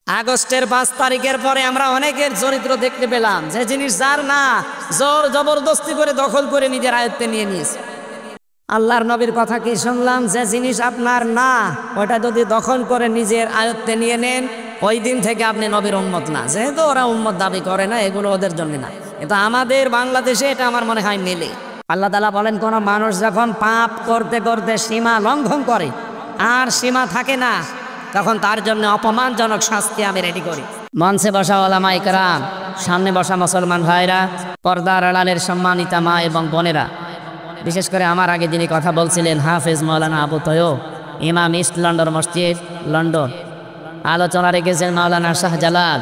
আগস্টের 5 তারিখের পরে আমরা অনেকের চরিত্র দেখতে পেলাম, যে জিনিস যার না জোর জবরদস্তি করে দখল করে নিজের আয়ত্তে নিয়ে নিয়েছে। আল্লাহর নবীর কথা কি শুনলাম, যে জিনিস আপনার না ওটা যদি দখল করে নিজের আয়ত্তে নিয়ে নেন, ওই দিন থেকে আপনি নবীর উম্মত না। যেহেতু ওরা উম্মত দাবি করে না, এগুলো ওদের জন্য না, কিন্তু আমাদের বাংলাদেশে এটা আমার মনে হয় মেলে। আল্লাহ তাআলা বলেন, কোন মানুষ যখন পাপ করতে করতে সীমা লঙ্ঘন করে আর সীমা থাকে না, তখন তার জন্য অপমানজনক শাস্তি আমি রেডি করি। মঞ্চে বসা ওলামা ইকরাম, সামনে বসা মুসলমান ভাইরা, পর্দার আড়ালের সম্মানিতা মা এবং বোনেরা, বিশেষ করে আমার আগে যিনি কথা বলছিলেন হাফেজ মাওলানা আবু তৈয়ব, ইমাম ইস্ট লন্ডন মসজিদ লন্ডন, আলোচনা রেখেছেন মাওলানা শাহজালাল।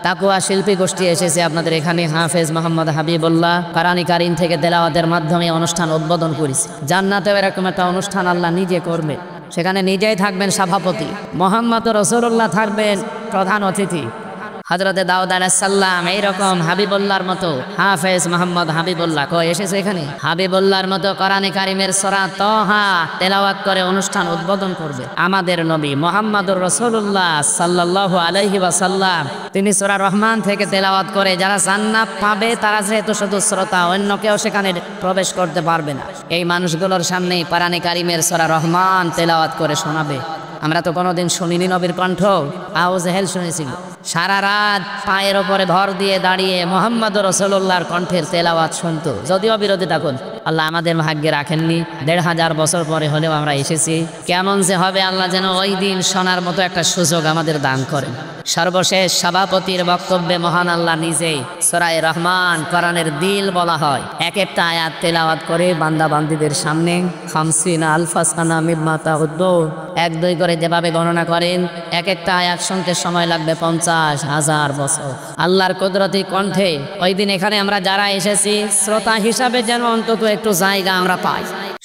তাকুয়া শিল্পী গোষ্ঠী এসেছে আপনাদের এখানে। হাফেজ মোহাম্মদ হাবিবুল্লাহ কোরআন কারীম থেকে তেলাওয়াতের মাধ্যমে অনুষ্ঠান উদ্বোধন করেছে। জান্নাতেও এরকম একটা অনুষ্ঠান আল্লাহ নিজে করবে, সেখানে নিজেই থাকবেন সভাপতি, মোহাম্মদ রাসূলুল্লাহ থাকবেন প্রধান অতিথি, হযরতে দাউদ আলাইহিস সালাম। এইরকম হাবিবুল্লাহর মতো হাফেজ মোহাম্মদ হাবিবুল্লাহ এসেছে এখানে। হাবিবুল্লাহর মতো কোরআনে কারীমের সূরা তাহা তেলাওয়াত করে অনুষ্ঠান উদ্বোধন করবে আমাদের নবী মুহাম্মদুর রাসূলুল্লাহ সাল্লাল্লাহু আলাইহি ওয়াসাল্লাম। তিনি সূরা রহমান থেকে তেলাওয়াত করে যারা জান্নাত পাবে তারা যেহেতু শুধু শ্রোতা, অন্য কেউ সেখানে প্রবেশ করতে পারবে না। এই মানুষগুলোর সামনেই কোরআনে কারীমের সূরা রহমান তেলাওয়াত করে শোনাবে। আমরা তো কোনোদিন শুনিনি নবীর কণ্ঠ, আবু জেহেল শুনেছিল। সারা রাত পায়ের ওপরে ভর দিয়ে দাঁড়িয়ে মুহাম্মদুর রাসূলুল্লাহর কণ্ঠের তেলাওয়াত শুনতো, যদিও বিরোধিতা করত। আল্লাহ আমাদের ভাগ্যে রাখেননি, ১৫০০ বছর পরে হলেও আমরা এসেছি। কেমন যে হবে আল্লাহ যেন ওই দিন শোনার মতো একটা সুযোগ আমাদের দান করেন। সর্বশেষ সভাপতির বক্তব্যে মহান আল্লাহ নিজেই সূরা রহমান কোরআনের দিল বলা হয়, এক একটা আয়াত তেলাওয়াত করে বান্দা বান্দীদের সামনে ৫০ আলফা সানা মিম্মা তাউদ্দুন ১-২ করে যেভাবে গণনা করেন, এক একটা আয়াত শুনতে সময় লাগবে ৫০,০০০ বছর। আল্লাহর কুদরতি কণ্ঠে ওই দিন এখানে আমরা যারা এসেছি শ্রোতা হিসাবে যেন অন্তত একটু জায়গা আমরা পাই।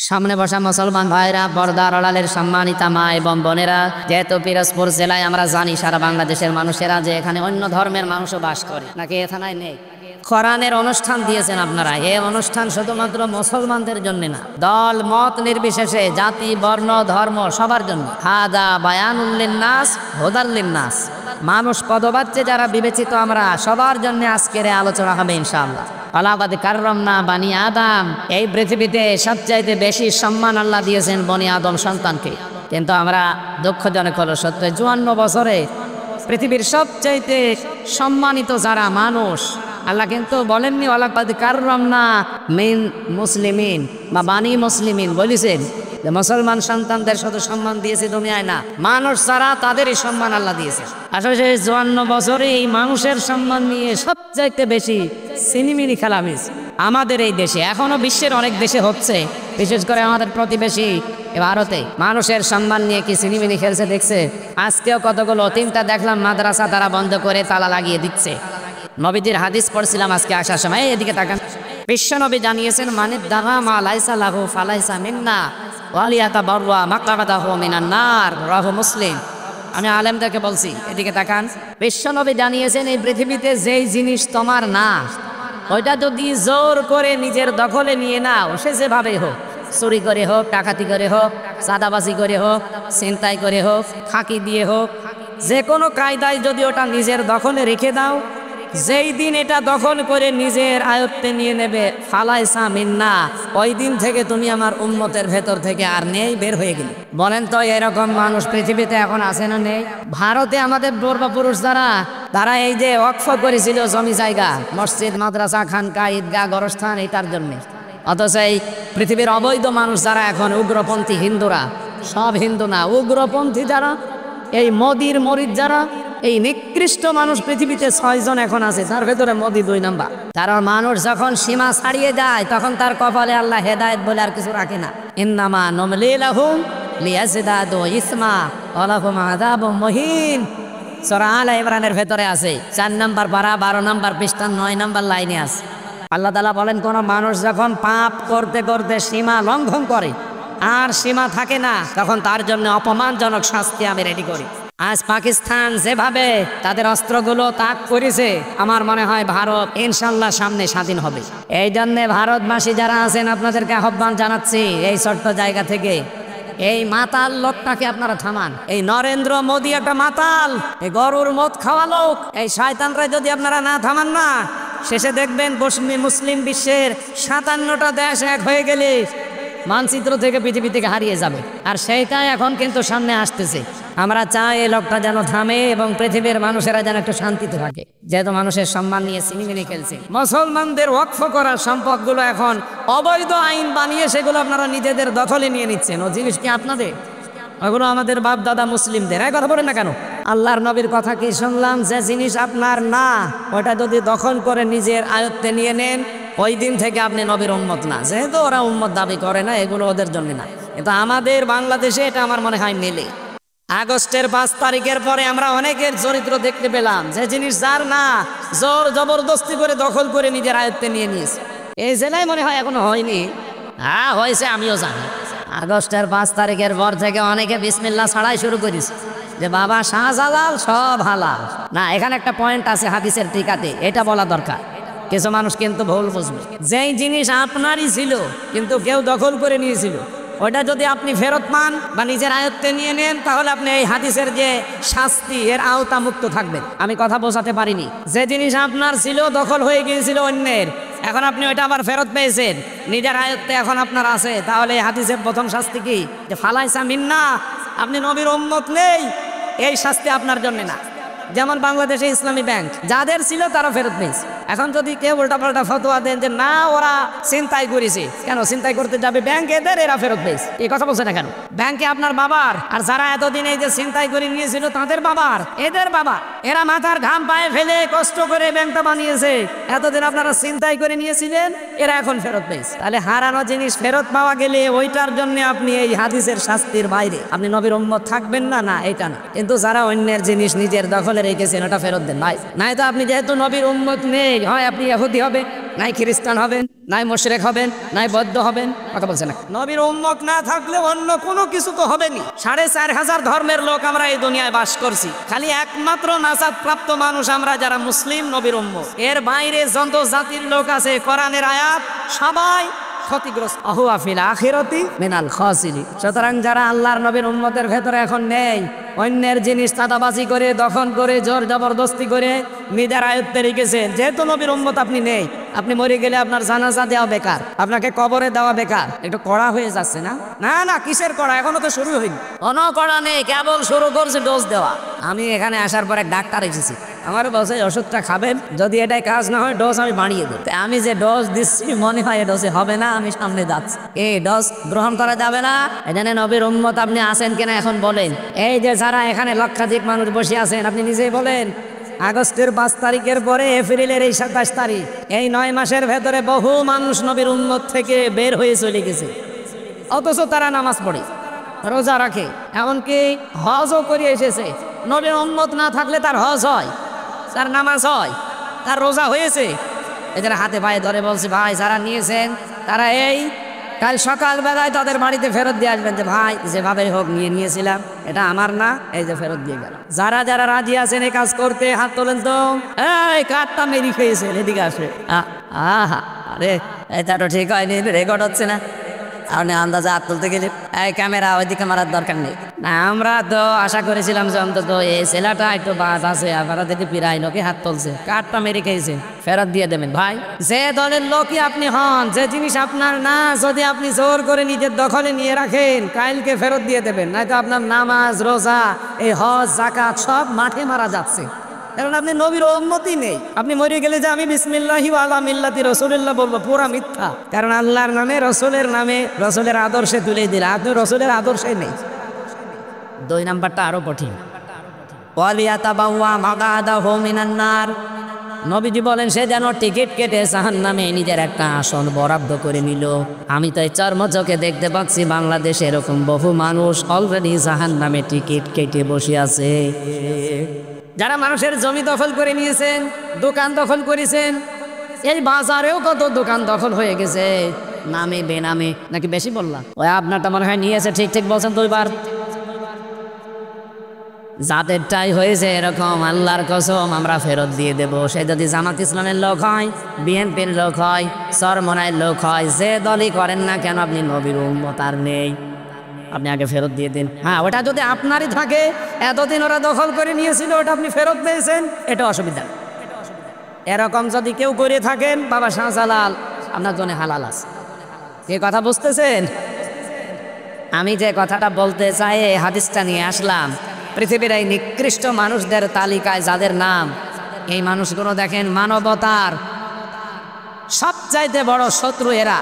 সামনে বসা মুসলমান ভাইরা, পর্দার আড়ালের সম্মানিতা মা এবং বোনেরা, যেহেতু পিরোজপুর জেলায় আমরা জানি সারা বাংলাদেশের মানুষেরা যে এখানে অন্য ধর্মের মানুষও বাস করে, নাকি এ থানায় নেই? কোরআনের অনুষ্ঠান দিয়েছেন আপনারা। এই অনুষ্ঠান শুধুমাত্র মুসলমানদের জন্য না, দল মত নির্বিশেষে, জাতি বর্ণ ধর্ম সবার জন্য। হাদা বায়ানুল লিন্নাস হুদাল লিন্নাস, মানুষ পদবাচ্যে যারা বিবেচিত আমরা সবার জন্য আজকের আলোচনা হবে ইনশাআল্লাহ। আলাকাদ কাররামনা বানি আদম, এই পৃথিবীতে সবচাইতে বেশি সম্মান আল্লাহ দিয়েছেন বনি আদম সন্তানকে। কিন্তু আমরা দুঃখজনক হলো সত্য, ৫৪ বছরে পৃথিবীর সবচাইতে সম্মানিত যারা মানুষ, আল্লাহ কিন্তু বলেননি আলাকাদ কাররামনা মিন মুসলিমিন বা বানি মুসলিমিন, বলেছেন যে মুসলমান সন্তানদের শুধু সম্মান দিয়েছে দুনিয়ায় না, মানুষ ছাড়া তাদেরই সম্মান আল্লাহ দিয়েছে। আসলে ৫৪ বছরে এই মানুষের সম্মান নিয়ে সবচাইতে বেশি সিনেমিনি খেলা হয়েছে আমাদের এই দেশে। এখনো বিশ্বের অনেক দেশে হচ্ছে, বিশেষ করে আমাদের প্রতিবেশী ভারতে মানুষের সম্মান নিয়ে কি সিনেমিনি খেলছে দেখছে। আজকেও কতগুলো ৩টা দেখলাম মাদ্রাসা তারা বন্ধ করে তালা লাগিয়ে দিচ্ছে। নবীজির হাদিস পড়ছিলাম আজকে আসার সময়, এদিকে তাকান। বিশ্বনবী জানিয়েছেন, মানে দাগা মা লাইসা লাহু ফালাইসা মিন্না ওয়ালিয়াতাবাররা মাকআদাহু মিনান নার, রাহু মুসলিম। আমি আলেমদেরকে বলছি, এদিকে তাকান। বিশ্বনবী জানিয়েছেন, এই পৃথিবীতে যেই জিনিস তোমার না, ওইটা যদি জোর করে নিজের দখলে নিয়ে নাও, সে যেভাবে হোক, চুরি করে হোক, ডাকাতি করে হোক, চাঁদাবাজি করে হোক, ছিনতাই করে হোক, ফাঁকি দিয়ে হোক, যে কোনো কায়দায় যদি ওটা নিজের দখলে রেখে দাও, যেই দিন এটা দখল করে নিজের আয়ত্তে নিয়ে নেবে, ফালাইসা মিন্না, ওই দিন থেকে তুমি আমার উম্মতের ভেতর থেকে আর নেই, বের হয়ে গেলে। বলেন তো এরকম মানুষ পৃথিবীতে এখন আছে না নেই? ভারতে আমাদের পূর্বপুরুষ তারা এই যে ওয়াকফ করেছিল জমি জায়গা, মসজিদ মাদ্রাসা খানকা ঈদগাহ গোরস্থান, এটার জন্য। অথচ এই পৃথিবীর অবৈধ মানুষ যারা এখন উগ্রপন্থী হিন্দুরা, সব হিন্দু না, উগ্রপন্থী যারা, এই মোদির মরিদ যারা, এই নিকৃষ্ট মানুষ পৃথিবীতে ৬ জন এখন আছে, তার ভেতরে মোদি ২ নাম্বার। কারণ মানুষ যখন সীমা ছাড়িয়ে যায় তখন তার কপালে আল্লাহ হেদায়েত বলে আর কিছু রাখে না। ইন্নামা নুমলি লাহুম লিয়াজদাদু ইসমা ওয়া লাহুম আযাবুম মুহিন, সূরা আলে ইমরানের ভেতরে আছে, ৪ নাম্বার পারা ১২ নাম্বার পৃষ্ঠা ৯ নাম্বার লাইনে আছে। আল্লাহ তাআলা বলেন, কোন মানুষ যখন পাপ করতে করতে সীমা লঙ্ঘন করে আর সীমা থাকে না, তখন তার জন্য অপমানজনক শাস্তি আমি রেডি করি। আজ পাকিস্তান যেভাবে তাদের অস্ত্রগুলো ত্যাগ করেছে, আমার মনে হয় ভারত ইনশাল্লাহ সামনে স্বাধীন হবে। এই জন্যে ভারতবাসী যারা আছেন আপনাদেরকে আহ্বান জানাচ্ছি এই ছোট্ট জায়গা থেকে, এই মাতাল লোকটাকে আপনারা থামান। এই নরেন্দ্র মোদী একটা মাতাল, এই গরুর মদ খাওয়া লোক। এই শয়তানরা যদি আপনারা না থামান না, শেষে দেখবেন মুসলিম বিশ্বের 57টা দেশ এক হয়ে গেলে মানচিত্র থেকে পৃথিবী থেকে হারিয়ে যাবে। আর সেইটাই এখন কিন্তু সামনে আসতেছে। আমরা চাই এই লোকটা যেন থামে এবং পৃথিবীর মানুষেরা যেন একটু শান্তিতে থাকে, যেহেতু মানুষের সম্মান নিয়ে সিনেমিনি খেলছে। মুসলমানদের ওয়াকফ করার সম্পদগুলো এখন অবৈধ আইন বানিয়ে সেগুলো আপনারা নিজেদের দখলে নিয়ে নিচ্ছেন। ও জিনিস কি আপনাদের? ওগুলো আমাদের বাপ দাদা মুসলিমদের। এই কথা বলেন না কেন? আল্লাহর নবীর কথা কি শুনলাম? যে জিনিস আপনার না, ওটা যদি দখল করে নিজের আয়ত্তে নিয়ে নেন, ওই দিন থেকে আপনি নবীর উম্মত না। যেহেতু ওরা উম্মত দাবি করে না, এগুলো ওদের জন্য না। কিন্তু আমাদের বাংলাদেশে এটা আমার মনে হয় মেলে। আগস্টের 5 তারিখের পরে আমরা অনেকের চরিত্র দেখতে পেলাম, যে জিনিস যার না, জোর জবরদস্তি করে দখল করে নিজের আয়ত্তে নিয়ে নিয়েছে। এই জেলায় মনে হয় এখনো হয়নি। হ্যাঁ হয়েছে, আমিও জানি। আগস্টের 5 তারিখের পর থেকে অনেকে বিসমিল্লাহ ছাড়াই শুরু করেছে, যে বাবা শাহজালাল সব হালাল। না, এখানে একটা পয়েন্ট আছে হাদিসের টিকাতে, এটা বলা দরকার। কিছু মানুষ কিন্তু ভুল বুঝবে। যেই জিনিস আপনারই ছিল কিন্তু কেউ দখল করে নিয়েছিল, ওটা যদি আপনি ফেরত পান বা নিজের আয়ত্তে নিয়ে নেন, তাহলে আপনি এই হাদিসের যে শাস্তি, এর আওতা মুক্ত থাকবেন। আমি কথা বোঝাতে পারিনি। যে জিনিস আপনার ছিল, দখল হয়ে গিয়েছিল অন্যের, এখন আপনি ওইটা আবার ফেরত পেয়েছেন, নিজের আয়ত্তে এখন আপনার আছে, তাহলে এই হাদিসের প্রথম শাস্তি কি? যে ফালাইসা মিন্না, আপনি নবীর উম্মত নেই, এই শাস্তি আপনার জন্য না। যেমন বাংলাদেশে ইসলামী ব্যাংক যাদের ছিল তারা ফেরত পেয়েছে। এখন যদি কেউ উল্টাপাল্টা ফতোয়া দেন যে না ওরা ছিনতাই করেছে, কেন ছিনতাই করতে যাবে ব্যাংক? এদের, এরা ফেরত পেয়েছে। এই কথা বলছে না কেন? ব্যাংকে আপনার বাবার, আর যারা এতদিন এই যে ছিনতাই করে নিয়েছিল তাদের বাবার, এদের বাবা, এরা মাথার ঘাম পায়ে ফেলে কষ্ট করে ব্যাংকটা বানিয়েছে। এতদিন আপনারা ছিনতাই করে নিয়েছিলেন, এরা এখন ফেরত পেয়েছে। তাহলে হারানো জিনিস ফেরত পাওয়া গেলে ওইটার জন্য আপনি এই হাদিসের শাস্তির বাইরে আপনি নবীর উম্মত থাকবেন না, না এটা না। কিন্তু যারা অন্যের জিনিস নিজের দখলে রেখেছেন, ওটা ফেরত দেন ভাই। নাই তো আপনি যেহেতু নবীর উম্মত নেই, হয় আপনি ইহুদি হবেন, নাই খ্রিস্টান হবেন, নাই মুশরিক হবেন, নাই বৌদ্ধ হবেন। কথা বলছে না? নবীর উম্মত না থাকলে অন্য কোনো কিছু তো হবেনি। 4,500 ধর্মের লোক আমরা এই দুনিয়ায় বাস করছি, খালি একমাত্র নাজাত প্রাপ্ত মানুষ আমরা যারা মুসলিম, নবীর উম্মত। এর বাইরে যত জাতির লোক আছে, কোরআনের আয়াত, সবাই ক্ষতিগ্রস্ত। আহুয়া ফিল আখিরাতি মিনাল খাসিরিন। সুতরাং যারা আল্লাহর নবীর উম্মতের ভেতরে এখন নেই, অন্যের জিনিস চাঁদাবাজি করে, দখল করে, জোর জবরদস্তি করে নিজের আয়ত্তে রেখেছেন, যেহেতু নবীর উম্মত আপনি নেই, আপনি মরে গেলে আপনার জানাজা দেওয়া বেকার, আপনাকে কবরে দেওয়া বেকার। একটু কড়া হয়ে যাচ্ছে না? না না, কিসের কড়া? এখনো তো শুরু হয়নি। কোনো কড়া নেই, কেবল শুরু করছে ডোজ দেওয়া। আমি এখানে আসার পর এক ডাক্তার এসেছি, আমার বলছে ওষুধটা খাবেন, যদি এটাই কাজ না হয় ডোজ আমি বাড়িয়ে দেব। আমি যে ডোজ দিচ্ছি মনে হয় এ ডোজে হবে না, আমি সামনে যাচ্ছি। এই ডোজ গ্রহণ করা যাবে না। এখানে নবীর উম্মত আপনি আছেন কিনা এখন বলেন। এই যে যারা এখানে লক্ষাধিক মানুষ বসে আছেন, আপনি নিজেই বলেন, আগস্টের 5 তারিখের পরে এপ্রিলের এই 27 তারিখ, এই 9 মাসের ভেতরে বহু মানুষ নবীর উম্মত থেকে বের হয়ে চলে গেছে, অথচ তারা নামাজ পড়ে, রোজা রাখে, এমনকি হজও করে এসেছে। নবীর উম্মত না থাকলে তার হজ হয়, তার নামাজ হয়, তার রোজা হয়েছে। এদের হাতে পায়ে ধরে বলছে, ভাই যারা নিয়েছেন তারা এই কাল সকালবেলায় তাদের বাড়িতে ফেরত দিয়ে আসবেন, যে ভাই যেভাবে হোক নিয়েছিলাম, এটা আমার না, এই যে ফেরত দিয়ে গেল। যারা যারা রাজি আছেন এই কাজ করতে, হাত তোলেন তো। এই কাঠটা মেরি খেয়েছে, এদিকে আসে। আহা, আরে এটা তো ঠিক হয়নি, রেকর্ড হচ্ছে না। আপনি আন্দাজে হাত তুলতে গেলে এই ক্যামেরা ওইদিকে মারার দরকার নেই। না, আমরা তো আশা করেছিলাম যে অন্তত এই ছেলেটা একটু বাদ আছে, আপনারা দেখে পিরাই লোকে হাত তুলছে, কাঠটা মেরে খেয়েছে, ফেরত দিয়ে দেবেন। ভাই যে দলের লোকই আপনি হন, যে জিনিস আপনার না, যদি আপনি জোর করে নিজের দখলে নিয়ে রাখেন, কাইলকে ফেরত দিয়ে দেবেন। নয়তো আপনার নামাজ, রোজা, এই হজ, যাকাত সব মাঠে মারা যাচ্ছে, কারণ আপনি নবীর উম্মতই নেই। আপনি মরে গেলে যে আমি বিসমিল্লাহি ওয়া আলা মিল্লাতি রাসূলিল্লাহ বলবো, পুরা মিথ্যা। কারণ আল্লাহর নামে, রসুলের নামে, রসুলের আদর্শে তুলে দিলে আপনি রসুলের আদর্শে নেই। 2 নাম্বারটা আরো কঠিন। ওয়ালিয়াতাবাওয়া মাকআদাহু মিনান নার। নবীজি বলেন সে যেন টিকিট কেটে জাহান্নামে নিজের একটা আসন বরাদ্দ করে নিল। আমি তো এই চর্মচোখে দেখতে পাচ্ছি বাংলাদেশে এরকম বহু মানুষ অলরেডি জাহান্নামে টিকিট কেটে বসে আছে। যারা মানুষের জমি দখল করে নিয়েছেন, দোকান দখল করেছেন, এই বাজারেও কত দোকান দখল হয়ে গেছে, নামে বেনামে। নাকি বেশি বললাম? ওই আপনারটা মনে হয় নিয়েছে, ঠিক ঠিক বলছেন 2 বার। যাদেরটাই হয়েছে এরকম, আল্লাহর কসম আমরা ফেরত দিয়ে দেব। সে যদি জামাত ইসলামের লোক হয়, বিএনপির লোক হয়, চরমনাইয়ের লোক হয়, যে দলই করেন না কেন, আপনি নবীর উম্মত আর নেই। আপনি আগে ফেরত দিয়ে দিন। হ্যাঁ, ওটা যদি আপনারই থাকে, এতদিন ওরা দখল করে নিয়েছিল, ওটা আপনি ফেরত পেয়েছেন, এটা অসুবিধা। এরকম যদি কেউ করে থাকেন, বাবা শাহজালাল আপনার জন্য হালাল আছে। এ কথা বুঝতেছেন? আমি যে কথাটা বলতে চাই, এই হাদিসটা নিয়ে আসলাম। পৃথিবীর এই নিকৃষ্ট মানুষদের তালিকায় যাদের নাম, এই মানুষগুলো দেখেন মানবতার সবচাইতে বড় শত্রু এরা,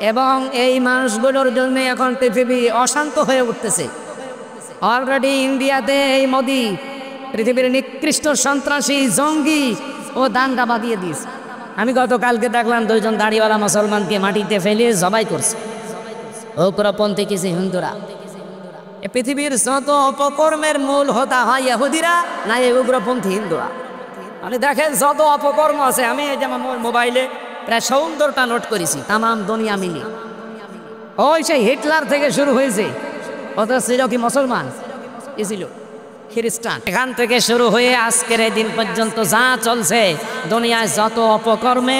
এবং এই মানুষগুলোর জন্য এখন পৃথিবী অশান্ত হয়ে উঠতেছে। অলরেডি ইন্ডিয়াতে এই মোদি পৃথিবীর নিকৃষ্ট সন্ত্রাসী, জঙ্গি ও দাঙ্গা বাঁধিয়ে দিয়েছে। আমি গতকালকে দেখলাম 2 জন দাড়িওয়ালা মুসলমানকে মাটিতে ফেলে জবাই করছে উগ্রপন্থী কিছু হিন্দুরা। এ পৃথিবীর যত অপকর্মের মূল হোতা হয় ইহুদিরা, না এই উগ্রপন্থী হিন্দুরা। মানে দেখেন যত অপকর্ম আছে, আমি এই যে আমার মোবাইলে প্রায় 70টা নোট করেছি, তামাম দুনিয়া মিলে। ওই সেই হিটলার থেকে শুরু হয়েছে, অত ছিল কি মুসলমান, কি ছিল খ্রিস্টান। এখান থেকে শুরু হয়ে আজকের এই দিন পর্যন্ত যা চলছে দুনিয়ায় যত অপকর্মে,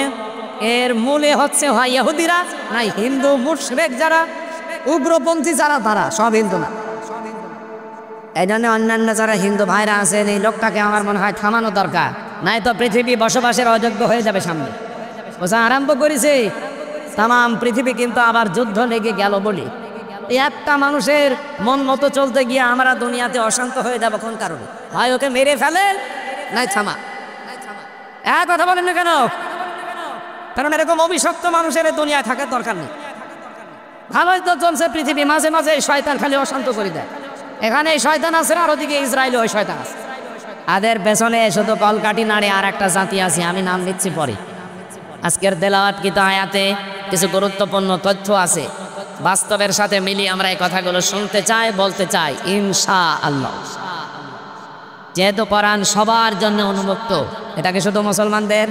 এর মূলে হচ্ছে হয় ইহুদিরা, না হিন্দু মুশরিক যারা উগ্রপন্থী যারা, তারা সব হিন্দু না। এই জন্য অন্যান্য যারা হিন্দু ভাইরা আছেন, এই লোকটাকে আমার মনে হয় থামানো দরকার, নাই তো পৃথিবী বসবাসের অযোগ্য হয়ে যাবে সামনে। বোঝা আরম্ভ করেছে তাম পৃথিবী, কিন্তু আবার যুদ্ধ লেগে গেল বলি একটা মানুষের মন মতো চলতে গিয়ে আমরা দুনিয়াতে অশান্ত হয়ে যাবো। কোন কারণে? ভাই ওকে মেরে ফেলে, নাই থামা। এক কথা বলেন না কেন? কারণ এরকম অভিশপ্ত মানুষের দুনিয়ায় থাকার দরকার নেই। ভালোই তো চলছে পৃথিবী, মাঝে মাঝে শয়তান খালি অশান্ত করে দেয়। এখানে এই শয়তান আছে, আর ওদিকে ইসরায়েলে ওই শয়তান আছে। আদের পেছনে শুধু কলকাঠি নাড়ে আর একটা জাতি আছে, আমি নাম দিচ্ছি পরে। আজকের তেলাওয়াতকৃত আয়াতে কিছু গুরুত্বপূর্ণ তথ্য আছে, বাস্তবের সাথে মিলিয়ে আমরা এই কথাগুলো শুনতে চাই, বলতে চাই ইনশাআল্লাহ। যেহেতু কোরআন সবার জন্য উন্মুক্ত, এটাকে শুধু মুসলমানদের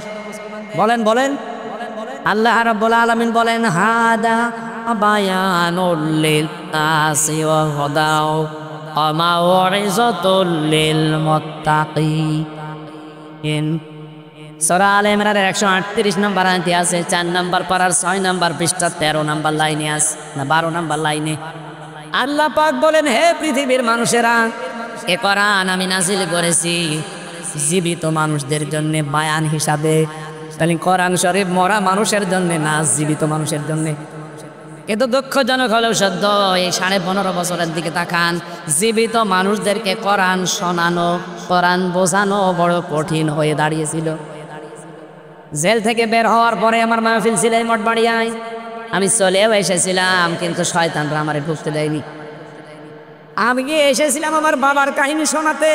বলেন বলেন আল্লাহ রাব্বুল আলামিন বলেন, হাদা বায়ানুল লিন-নাসি ওয়া হুদাও ওয়া মাউইযাতুল লিল মুত্তাকিন। সূরা আলে ইমরানের 138 নম্বর আয়াতে আছে, 4 নম্বর পারার 6 নম্বর পৃষ্ঠা 13 নম্বর লাইনে আছে, না 12 নম্বর লাইনে আল্লাহ পাক বলেন, হে পৃথিবীর মানুষেরা, এ কোরআন আমি নাজিল করেছি জীবিত মানুষদের জন্য বায়ান হিসাবে। তাহলে কোরআন শরীফ মরা মানুষের জন্য না, জীবিত মানুষের জন্য। কিন্তু দুঃখজনক হলেও সত্য, এই 15.5 বছরের দিকে তাকান, জীবিত মানুষদেরকে কোরআন শোনানো, কোরআন বোঝানো বড় কঠিন হয়ে দাঁড়িয়েছিল। জেল থেকে বের হওয়ার পরে আমার মাহফিল ছিল এই মঠবাড়িয়ায়, আমি চলেও এসেছিলাম, কিন্তু শয়তানরা আমারে ঢুকতে দেয়নি। আমি গিয়ে এসেছিলাম আমার বাবার কাহিনী শোনাতে,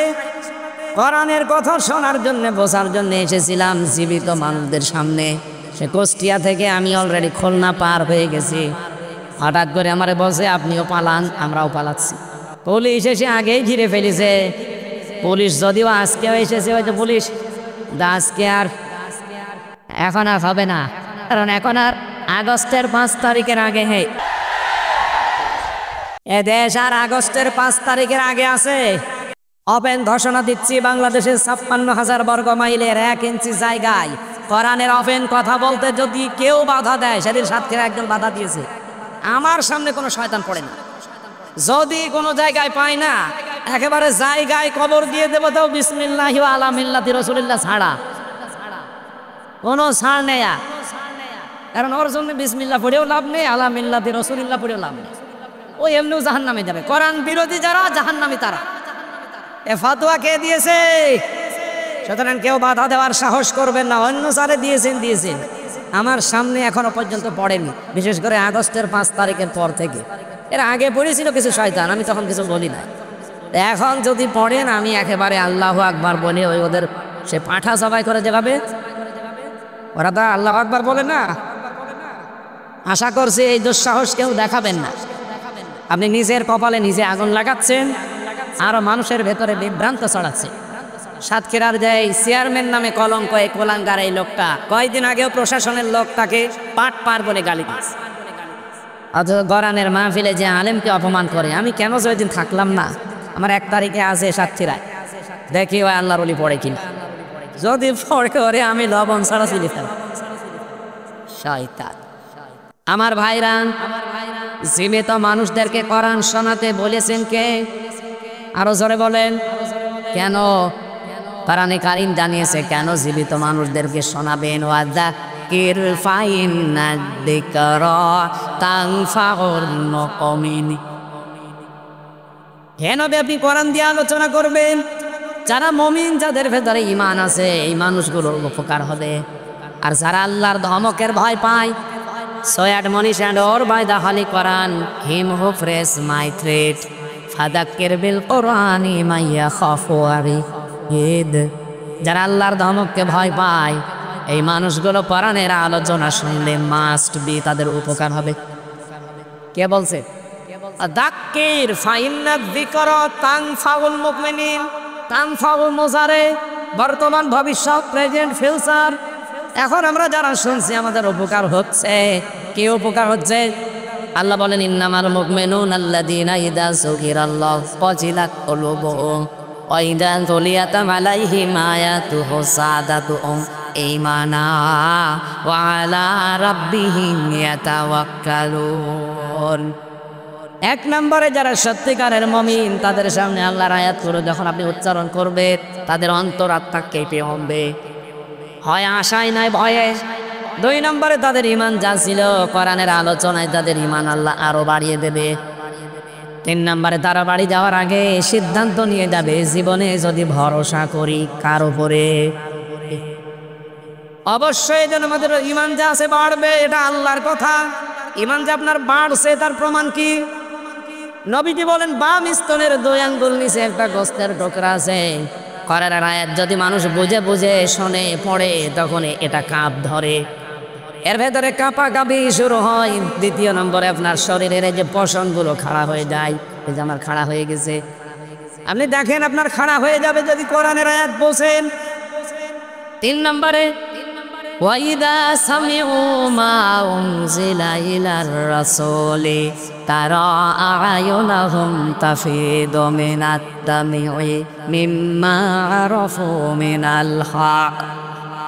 কোরআনের কথা শোনার জন্য, বোঝার জন্য এসেছিলাম জীবিত মানুষদের সামনে। সে কুষ্টিয়া থেকে আমি অলরেডি খুলনা পার হয়ে গেছি। হঠাৎ করে আমারে বলছে, আপনিও পালান, আমরাও পালাচ্ছি। পুলিশ এসে আগেই ঘিরে ফেলেছে। পুলিশ যদিও আজকেও এসেছে, হয়তো পুলিশ আজকে আর এখন আর হবে না, কারণ এখন আর আগস্টের 5 তারিখের আগে, হে এ দেশ আর আগস্টের 5 তারিখের আগে আছে। ওপেন ঘোষণা দিচ্ছি, বাংলাদেশের 56,000 বর্গ মাইলের 1 ইঞ্চি জায়গায় কোরআনের ওপেন কথা বলতে যদি কেউ বাধা দেয়, সেদিন সাতক্ষীরা একজন বাধা দিয়েছে। আমার সামনে কোনো শয়তান পড়ে না। যদি কোনো জায়গায় পায় না, একেবারে জায়গায় কবর দিয়ে দেবো, তাও বিসমিল্লাহি ওয়া আলা মিল্লাতি রাসূলিল্লাহ ছাড়া কোনো ছাড় নেই। কারণ ওর জন্য বিসমিল্লাহ পড়েও লাভ নেই, আলা মিল্লাতি রাসূলিল্লাহ পড়েও লাভ নেই। ও এমনিও জাহান্নামে যাবে। কোরআন বিরোধী যারা, জাহান্নামী তারা। এ ফাতোয়া কে দিয়েছে? সুতরাং কেউ বাধা দেওয়ার সাহস করবেন না। অন্য যারা দিয়েছেন। আমার সামনে এখনো পর্যন্ত পড়েনি, বিশেষ করে আগস্টের 5 তারিখের পর থেকে। এর আগে পড়েছিল কিছু শয়তান, আমি তখন কিছু বলি না। এখন যদি পড়েন, আমি একেবারে আল্লাহু আকবার বলে ওই ওদের সে পাঠা সবাই করে যেভাবে, ওরা তো আল্লাহু আকবার বলে না। আশা করছি এই দুঃসাহস কেউ দেখাবেন না। আপনি নিজের কপালে নিজে আগুন লাগাচ্ছেন, আর মানুষের ভেতরে বিভ্রান্ত ছড়াচ্ছে। সাতক্ষীরার যে চেয়ারম্যান নামে কলঙ্ক, এই কোলাঙ্গার এই লোকটা কয়েকদিন আগেও প্রশাসনের লোক তাকে পাট পার বলে গালি দিয়েছে। অথচ কোরআনের মাহফিলে যে আলেমকে অপমান করে, আমি কেন যেদিন থাকলাম না। আমার 1 তারিখে আছে সাতক্ষীরায়, দেখি ওই আল্লাহর ওলি পড়ে কিনা। যদি পড়ে করে আমি লবণ ছাড়া চিনি ফেল। শয়তান। আমার ভাইরা, জীবিত মানুষদেরকে কোরআন শোনাতে বলেছেন কে? আরো জোরে বলেন। কেন? কোরআনে কারীম জানিয়েছে কেন জীবিত মানুষদেরকে শোনাবেন। ওয়াযাক্কির ফাইন্না যিকরা তানফাউল মুমিনিন। কেন আপনি কোরআন দিয়ে আলোচনা করবেন? যারা মুমিন, যাদের ভেতরে ঈমান আছে, এই মানুষগুলোর উপকার হবে। আর যারা আল্লাহর ধমকের ভয় পায়, so admonish and or by the Holy Quran him who fears my threat ফাদাক্কির বিল কোরআনি মান ইয়াখাফু ওয়াঈদ। যারা আল্লাহর ধমককে ভয় পায়, এই মানুষগুলো কোরআনের আলোচনা শুনলে মাস্ট বি তাদের উপকার হবে। কে বলছে? যাক্কির ফাইন্না যিকরা তানফাউল মুমিনিন। তানফাউল মুজারে, বর্তমান, ভবিষ্যৎ, প্রেজেন্ট, ফিউচার। এখন আমরা যারা শুনছি আমাদের উপকার হচ্ছে। কি উপকার হচ্ছে? আল্লাহ বলেন ইন্নামাল মুমিনুনা আল্লাযীনা ইযা যুকিরাল্লাহু ওয়াজিলাত কুলুবুহুম ওয়া ইযা তুলিয়াত আলাইহিম আয়াতুহু যাদাতুহুম ঈমানা ওয়া আলা রাব্বিহিম ইয়াতাওয়াক্কালুন। এক নম্বরে যারা সত্যিকারের মুমিন, তাদের সামনে আল্লাহর আয়াতগুলো যখন আপনি উচ্চারণ করবেন, তাদের অন্তরাত্মা কেঁপে উঠবে, হয় আশায় নাই ভয়ে। দুই নম্বরে তাদের ঈমান যা ছিল কোরআনের আলোচনায়, তাদের ঈমান আল্লাহ আরো বাড়িয়ে দেবে। তিন নম্বরে তারা বাড়ি যাওয়ার আগে সিদ্ধান্ত নিয়ে যাবে, জীবনে যদি ভরসা করি কার উপরে? অবশ্যই যেন আমাদের ঈমান যা আছে বাড়বে, এটা আল্লাহর কথা। ঈমান যে আপনার বাড়ছে তার প্রমাণ কি? নবীজি বলেন বাম স্তনের 2 আঙ্গুল নিচে একটা গোস্তের টুকরা আছে। কোরআনের আয়াত যদি মানুষ বুঝে বুঝে শোনে পড়ে, তখন এটা কাঁপ ধরে, এর ভেতরে কাঁপাকাঁপি শুরু হয়। দ্বিতীয় নম্বরে আপনার শরীরের এই যে পশমগুলো খাড়া হয়ে যায়। এই যে আমার খাড়া হয়ে গেছে, আপনি দেখেন আপনার খাড়া হয়ে যাবে যদি কোরআনের আয়াত বোঝেন। তিন নম্বরে ওয়াইদা সামিউ মা উনজিলা ইলার রাসূলি তারা আয়ুনাহুম তাফিদু মিনাত দামি মিম্মা আরাফু মিনাল হক।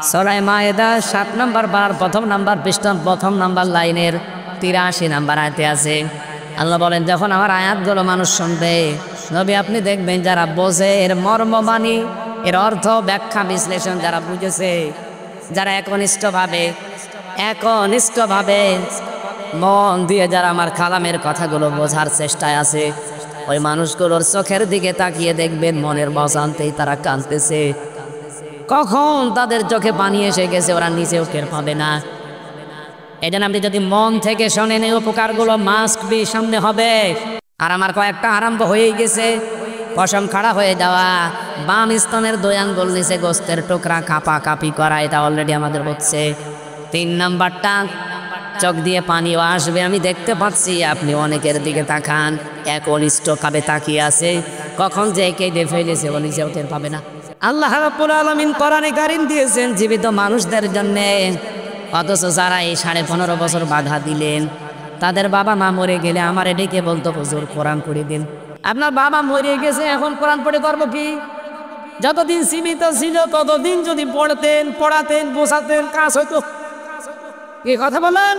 সূরা মায়েদা 7 নম্বর বার প্রথম নম্বর পৃষ্ঠার প্রথম নম্বর লাইনের 83 নম্বর আয়াতে আছে। আল্লাহ বলেন যখন আমার আয়াতগুলো মানুষ শুনবে, নবী আপনি দেখবেন যারা বোঝে, এর মর্মবাণী, এর অর্থ, ব্যাখ্যা, বিশ্লেষণ যারা বুঝেছে, যারা একনিষ্ঠভাবে মন দিয়ে যারা আমার কালামের কথাগুলো বোঝার চেষ্টায় আছে, ওই মানুষগুলোর চোখের দিকে তাকিয়ে দেখবেন মনের বসান্তেই তারা কাঁদতেছে। কখন তাদের চোখে পানি এসে গেছে ওরা নিজেও টের পাবে না। এই জন্য আপনি যদি মন থেকে শোনেন, এই উপকারগুলো মাস্ট বি সামনে হবে। আর আমার কয়েকটা আরম্ভ হয়ে গেছে। পশম খাড়া হয়ে যাওয়া, বাম স্তনের 2 আঙ্গুল নিচে গোস্তের টুকরা কাঁপা কাঁপি করা, এটা অলরেডি আমাদের হচ্ছে। 3 নাম্বারটা চোখ দিয়ে পানিও আসবে। আমি দেখতে পাচ্ছি আপনি অনেকের দিকে তাকান, একনিষ্ঠ কাবে তাকিয়ে আছে, কখন যে কেঁদে ফেলেছে ও নিজেও টের পাবে না। আল্লাহ রাব্বুল আলামিন কোরআনে কারীম দিয়েছেন জীবিত মানুষদের জন্য, অথচ যারা এই 15.5 বছর বাধা দিলেন, তাদের বাবা মা মরে গেলে আমার ডেকে বলতো হুজুর কোরআন পড়ে দিন। আপনার বাবা মরে গেছে, এখন কোরআন পড়ে করবো কি? যতদিন জীবিত ছিল ততদিন যদি পড়তেন, পড়াতেন, বোঝাতেন, কাজ হইতো। কি কথা বলেন?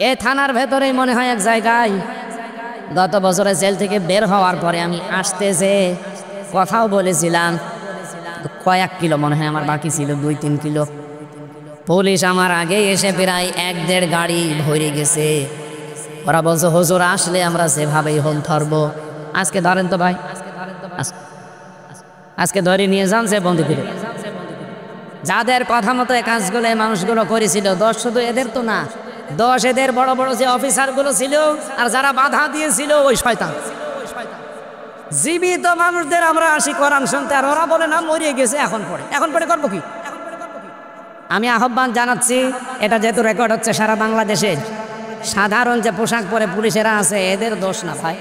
এ থানার ভেতরেই মনে হয় এক জায়গায় গত বছরে জেল থেকে বের হওয়ার পরে আমি আসতে যে কথাও বলেছিলাম, কয়েক কিলো মনে হয় আমার বাকি ছিল, 2-3 কিলো। পুলিশ আমার আগে এসে প্রায় 1-1.5 গাড়ি ভরে গেছে। ওরা বলছে হুজুর আসলে আমরা যেভাবেই হোক ধরবো। আজকে ধরেন তো ভাই, আজকে ধরে নিয়ে যান সে বন্দি করে। যাদের কথা মতো এই কাজগুলো মানুষগুলো করেছিল, দোষ শুধু এদের তো না, দোষ এদের বড় বড় যে অফিসারগুলো ছিল আর যারা বাধা দিয়েছিল ওই শয়তান। জীবিত মানুষদের আমরা আসি কোরআন শুনতে, আর ওরা বলে না মরিয়ে গেছে, এখন পড়ে করবো কি? আমি আহ্বান জানাচ্ছি, এটা যেহেতু রেকর্ড হচ্ছে সারা বাংলাদেশে, সাধারণ যে পোশাক পরে পুলিশেরা আছে এদের দোষ না ভাই।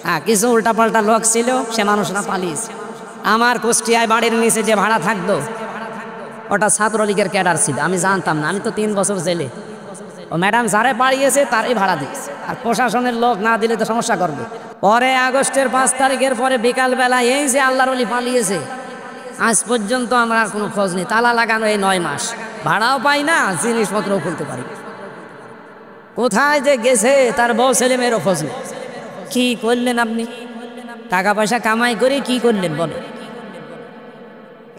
হ্যাঁ, কিছু উল্টাপাল্টা লোক ছিল, সে মানুষরা পালিয়েছে। আমার কুষ্টিয়ায় বাড়ির নিচে যে ভাড়া থাকতো, ওটা ছাত্রলীগের ক্যাডার ছিল, আমি জানতাম না, আমি তো 3 বছর জেলে। ও ম্যাডাম যারে পাড়িয়েছে তারই ভাড়া দিয়েছে, আর প্রশাসনের লোক না দিলে তো সমস্যা করবে। পরে আগস্টের 5 তারিখের পরে বিকালবেলা এই যে আল্লাহর ওলি পালিয়েছে, আজ পর্যন্ত আমরা কোনো খোঁজ নেই। তালা লাগানো এই 9 মাস, ভাড়াও পাই না, জিনিসপত্রও খুলতে পারি। কোথায় যে গেছে তার বউ ছেলে মেয়েরও খোঁজ নেই। কি করলেন আপনি? টাকা পয়সা কামাই করে কি করলেন বলো?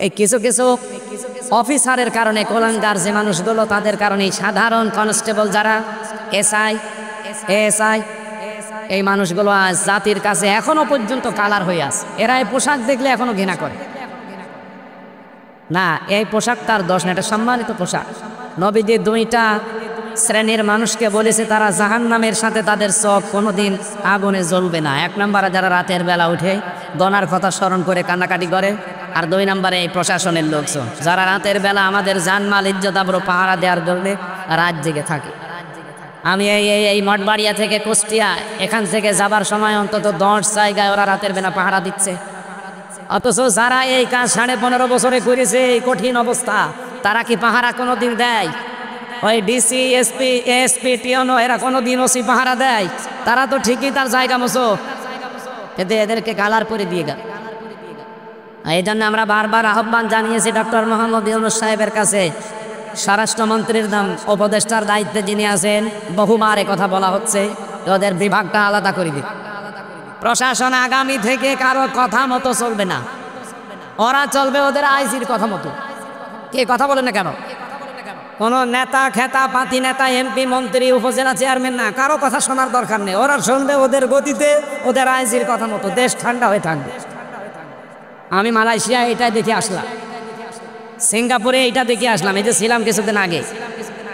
এই কিছু কিছু অফিসারের কারণে, কোলাঙ্গার যে মানুষগুলো, তাদের কারণে সাধারণ কনস্টেবল যারা এসআই এই মানুষগুলো আজ জাতির কাছে এখনো পর্যন্ত কালার হয়ে আছে। এরা এই পোশাক দেখলে এখনো ঘৃণা করে না। এই পোশাক তার দোষ না, এটা সম্মানিত পোশাক। নবীজি দুইটা শ্রেণীর মানুষকে বলেছে তারা জাহান্নামের সাথে তাদের চোখ কোনোদিন আগুনে জ্বলবে না। এক নম্বরে যারা রাতের বেলা উঠে গনার কথা স্মরণ করে কান্নাকাটি করে, আর দুই নম্বরে এই প্রশাসনের লোকজন যারা রাতের বেলা আমাদের জানমাল ইজ্জত আবরু পাহারা দেওয়ার জন্য রাত জেগে থাকে। আমি এই মঠবাড়িয়া থেকে কুষ্টিয়া এখান থেকে যাবার সময় অন্তত 10 জায়গায় ওরা রাতের বেলা পাহারা দিচ্ছে। অথচ যারা এই কাজ 15.5 বছরে করেছে, এই কঠিন অবস্থা, তারা কি পাহারা কোনোদিন দেয়? ওই ডিসি এসপি টিওনো এরা কোনোদিন ওসি পাহারা দেয়? তারা তো ঠিকই তার জায়গা মতো, কিন্তু এদেরকে কালার করে দিয়ে গেল। এই জন্য আমরা বারবার আহ্বান জানিয়েছি ডক্টর মোহাম্মদ ইউনূস সাহেবের কাছে, স্বরাষ্ট্রমন্ত্রীর উপদেষ্টার দায়িত্বে যিনি আছেন, বহুবার কথা বলা হচ্ছে ওদের বিভাগটা আলাদা করে দিন। প্রশাসন আগামী থেকে কারো কথা মতো চলবে না, ওরা চলবে ওদের আইজির কথা মতো। কে কথা বলে না কেন? কোন নেতা খেতা পাতি নেতা, এমপি মন্ত্রী উপজেলা চেয়ারম্যান না, কারো কথা শোনার দরকার নেই। ওরা শুনবে ওদের গতিতে, ওদের আইজির কথা মতো, দেশ ঠান্ডা হয়ে থাকবে। আমি মালয়েশিয়া এটাই দেখে আসলাম, সিঙ্গাপুরে এইটা দেখে আসলাম, এই যে ছিলাম কিছুদিন আগে।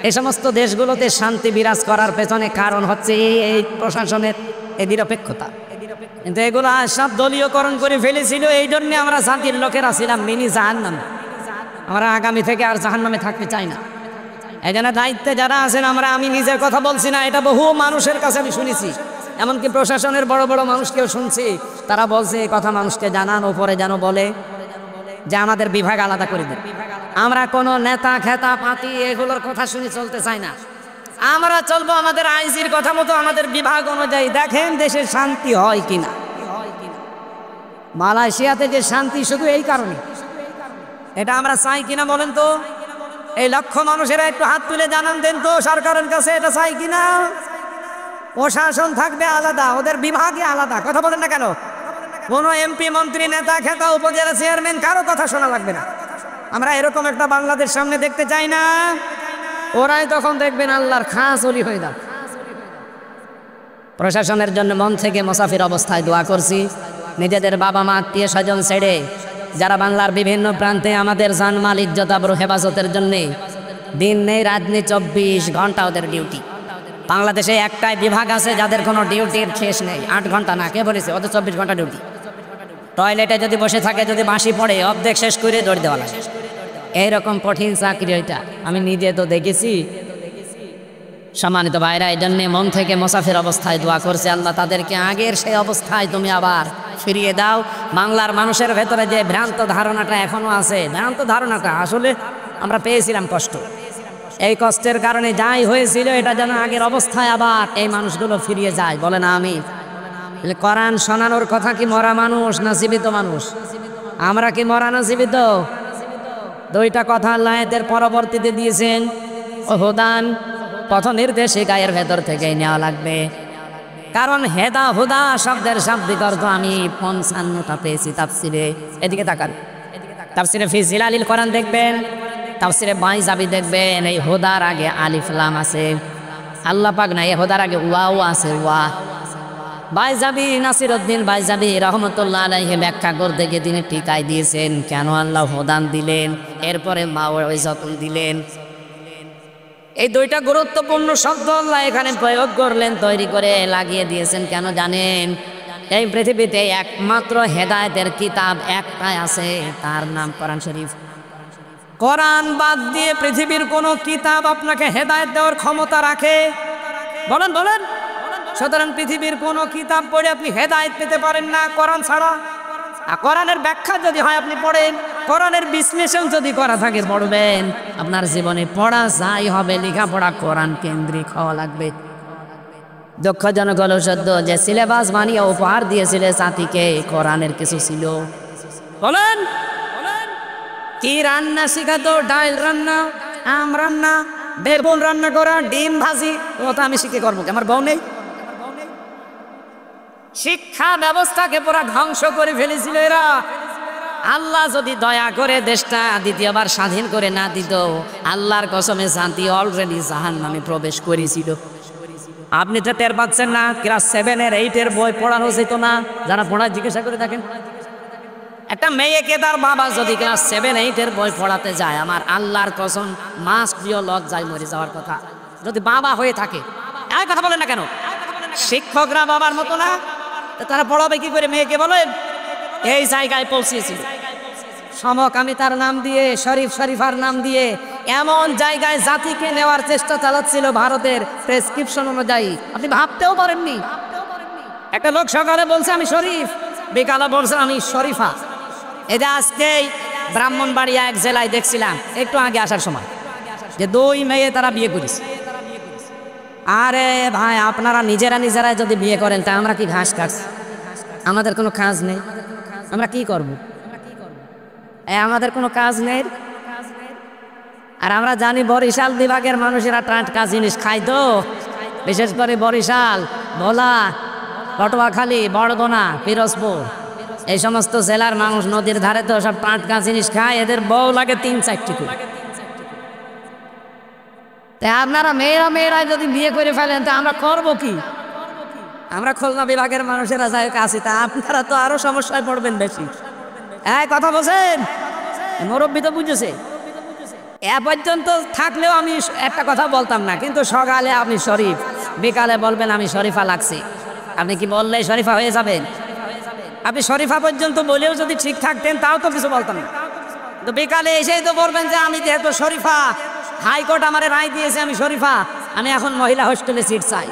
এই সমস্ত দেশগুলোতে শান্তি বিরাজ করার পেছনে কারণ হচ্ছে এই প্রশাসনের এই নিরপেক্ষতা। কিন্তু এগুলো সব দলীয়করণ করে ফেলেছিল। এই জন্য আমরা জাতির লোকেরা ছিলাম মিনি জাহান্নামে। আমরা আগামী থেকে আর জাহান্নামে থাকতে চাই না। এই জন্য দায়িত্বে যারা আছেন, আমি নিজের কথা বলছি না, এটা বহু মানুষের কাছে আমি শুনেছি, এমনকি প্রশাসনের বড় বড় মানুষকেও শুনছি। তারা বলছে এই কথা মানুষকে জানান, ওপরে যেন বলে যে আমাদের বিভাগ আলাদা করে দেন। আমরা কোনো নেতা খেতা পাতি এগুলোর কথা শুনে চলতে চাই না। আমরা চলবো আমাদের আইজির কথা মতো, আমাদের বিভাগ অনুযায়ী। দেখেন দেশে শান্তি হয় কিনা। মালয়েশিয়াতে যে শান্তি শুধু এই কারণে, এটা আমরা চাই কিনা বলেন তো? এই লক্ষ মানুষেরা একটু হাত তুলে জানান দেন তো সরকারের কাছে, এটা চাই কিনা? প্রশাসন থাকবে আলাদা, ওদের বিভাগে আলাদা। কথা বলেন না কেন? কোনো এমপি মন্ত্রী নেতা খেতা উপজেলা চেয়ারম্যান কারো কথা শোনা লাগবে না। আমরা এরকম একটা বাংলাদেশ সামনে দেখতে চাই না। ওরাই তখন দেখবেন আল্লাহর খাস ওলি হয়ে যাবে। প্রশাসনের জন্য মন থেকে মুসাফির অবস্থায় দোয়া করছি। নিজেদের বাবা মা আত্মীয় স্বজন ছেড়ে যারা বাংলার বিভিন্ন প্রান্তে আমাদের জানমাল ইজ্জত আবরু হেফাজতের জন্যে দিন নেই রাত নেই, 24 ঘন্টা ওদের ডিউটি। বাংলাদেশে একটাই বিভাগ আছে যাদের কোনো ডিউটির শেষ নেই। 8 ঘন্টা না, কে বলেছে? ওদের 24 ঘন্টা ডিউটি। টয়লেটে যদি বসে থাকে, যদি বাঁশি পড়ে, অর্ধেক শেষ করে দৌড় দেওয়া লাগে। এইরকম কঠিন চাকরি ওইটা, আমি নিজে তো দেখেছি। সম্মানিত ভাইরা, এই জন্যে মন থেকে মুসাফির অবস্থায় দোয়া করছে, আল্লাহ তাদেরকে আগের সেই অবস্থায় তুমি আবার ফিরিয়ে দাও। বাংলার মানুষের ভেতরে যে ভ্রান্ত ধারণাটা এখনো আছে, ভ্রান্ত ধারণাটা আসলে আমরা পেয়েছিলাম কষ্ট। এই কষ্টের কারণে যাই হয়েছিল, এটা যেন আগের অবস্থায় আবার এই মানুষগুলো ফিরিয়ে যায়। বলে না আমি কোরআন শোনানোর কথা কি মরা মানুষ না জীবিত মানুষ? আমরা কি মরা না জীবিত? দুইটা কথা আল্লাহ এর পরবর্তীতে দিয়েছেন। ও হুদান, পথ নির্দেশে গায়ের ভেতর থেকে নেওয়া লাগবে। কারণ হেদা হুদা শব্দের শাব্দিক অর্থ আমি 55টা পেয়েছি তাফসিরে। এদিকে তাকান, তাফসিরে ফি জিলালিল কোরআন দেখবেন, তাফসিরে বাইজাবি দেখবেন, এই হুদার আগে আলিফ লাম আছে। আল্লাহ পাক না, এই হুদার আগে ওয়াও আছে, ওয়া। বাইজাবি নাসিরউদ্দিন বাইজাবি রহমতুল্লাহ আলাইহি ব্যাখ্যা করতে গিয়ে তিনি টিকাই দিয়েছেন কেন আল্লাহ হুদান দিলেন, এরপরে মাওয়াইজাতুন দিলেন। এই দুইটা গুরুত্বপূর্ণ শব্দ আল্লাহ এখানে প্রয়োগ করলেন, তৈরি করে লাগিয়ে দিয়েছেন। কেন জানেন? এই পৃথিবীতে একমাত্র হেদায়েতের কিতাব একটাই আছে, তার নাম কোরআন শরীফ। কোরআন বাদ দিয়ে পৃথিবীর কোনো কিতাব আপনাকে হেদায়েত দেওয়ার ক্ষমতা রাখে? বলেন বলেন। সুতরাং পৃথিবীর কোনো কিতাব পড়ে আপনি হেদায়েত পেতে পারেন না কোরআন ছাড়া। আর কোরআনের ব্যাখ্যা যদি হয় আপনি পড়েন, কোরআনের বিশ্লেষণ যদি করা থাকে পড়বেন, আপনার জীবনে পড়া যাই হবে, লেখাপড়া কোরআন কেন্দ্রিক হওয়া লাগবে। দুঃখজনক হলো সত্য যে সিলেবাস বানিয়ে উপহার দিয়েছিল জাতিকে, কোরআনের কিছু ছিল। বলেন কি রান্না শিখাতো? ডাল রান্না, আম রান্না, বেগুন রান্না করা, ডিম ভাজি, ও তো আমি শিখে করবো, আমার বউ নেই। শিক্ষা ব্যবস্থাকে পুরা ধ্বংস করে ফেলেছিল এরা। আল্লাহ যদি দয়া করে দেশটা দ্বিতীয়বার স্বাধীন করে না দিত, আল্লাহর কসমে শান্তি অলরেডি জাহান্নামে প্রবেশ করেছিল। আপনি তো টের পাচ্ছেন না? ক্লাস 7 এর 8 এর বই পড়ানো যেত না? যারা পড়ায় জিজ্ঞাসা করে দেখেন। একটা মেয়েকে তার বাবা যদি ক্লাস 7 8 এর বই পড়াতে যায়, আমার আল্লাহর কসম মাস প্রিয় লজ্জায় মরে যাওয়ার কথা, যদি বাবা হয়ে থাকে। এই কথা বলেন না কেন? শিক্ষকরা বাবার মতো না? তারা পড়াবে কি করে মেয়েকে বলেন? এই জায়গায় পৌঁছেছিল সমকামিতার নাম দিয়ে, শরীফ শরীফার নাম দিয়ে এমন জায়গায় জাতিকে নেওয়ার চেষ্টা চালাচ্ছিল ভারতের প্রেসক্রিপশন অনুযায়ী, আপনি ভাবতেও পারেননি। একটা লোক সকালে বলছে আমি শরীফ, বিকালে বলছে আমি শরীফা। এটা আজকেই ব্রাহ্মণবাড়িয়া এক জেলায় দেখছিলাম একটু আগে আসার সময়, যে 2 মেয়ে তারা বিয়ে করেছে। আরে ভাই, আপনারা নিজেরাই যদি বিয়ে করেন তা আমরা কি ঘাস কাটছি? আমাদের কোনো কাজ নেই, আমরা কি করব? আমাদের কোনো কাজ নেই। আর আমরা জানি বরিশাল বিভাগের মানুষেরা টাটকা জিনিস খায়, তো বিশেষ করে বরিশাল, ভোলা, পটুয়াখালী, বরগুনা, পিরোজপুর, এই সমস্ত জেলার মানুষ নদীর ধারে তো সব টাটকা জিনিস খায়। এদের বউ লাগে 3-4টি করে। তাই আপনারা মেয়েরা যদি বিয়ে করে ফেলেন তা আমরা করবো কি? আমরা খুলনা বিভাগের মানুষেরা যাই আছি, তা আপনারা তো আরো সমস্যায় পড়বেন বেশি। কথা বলছেন, মুরব্বী তো বুঝেছে। এ পর্যন্ত থাকলেও আমি একটা কথা বলতাম না, কিন্তু সকালে আপনি শরীফ, বিকালে বলবেন আমি শরীফা লাগছি। আপনি কি বললে শরীফা হয়ে যাবেন? আপনি শরীফা পর্যন্ত বলেও যদি ঠিক থাকতেন তাও তো কিছু বলতাম না। তো বিকালে এসেই তো বলবেন যে আমি যেহেতু শরীফা, হাইকোর্ট আমার রায় দিয়েছে আমি শরীফা, আমি এখন মহিলা হোস্টেলে সিট চাই।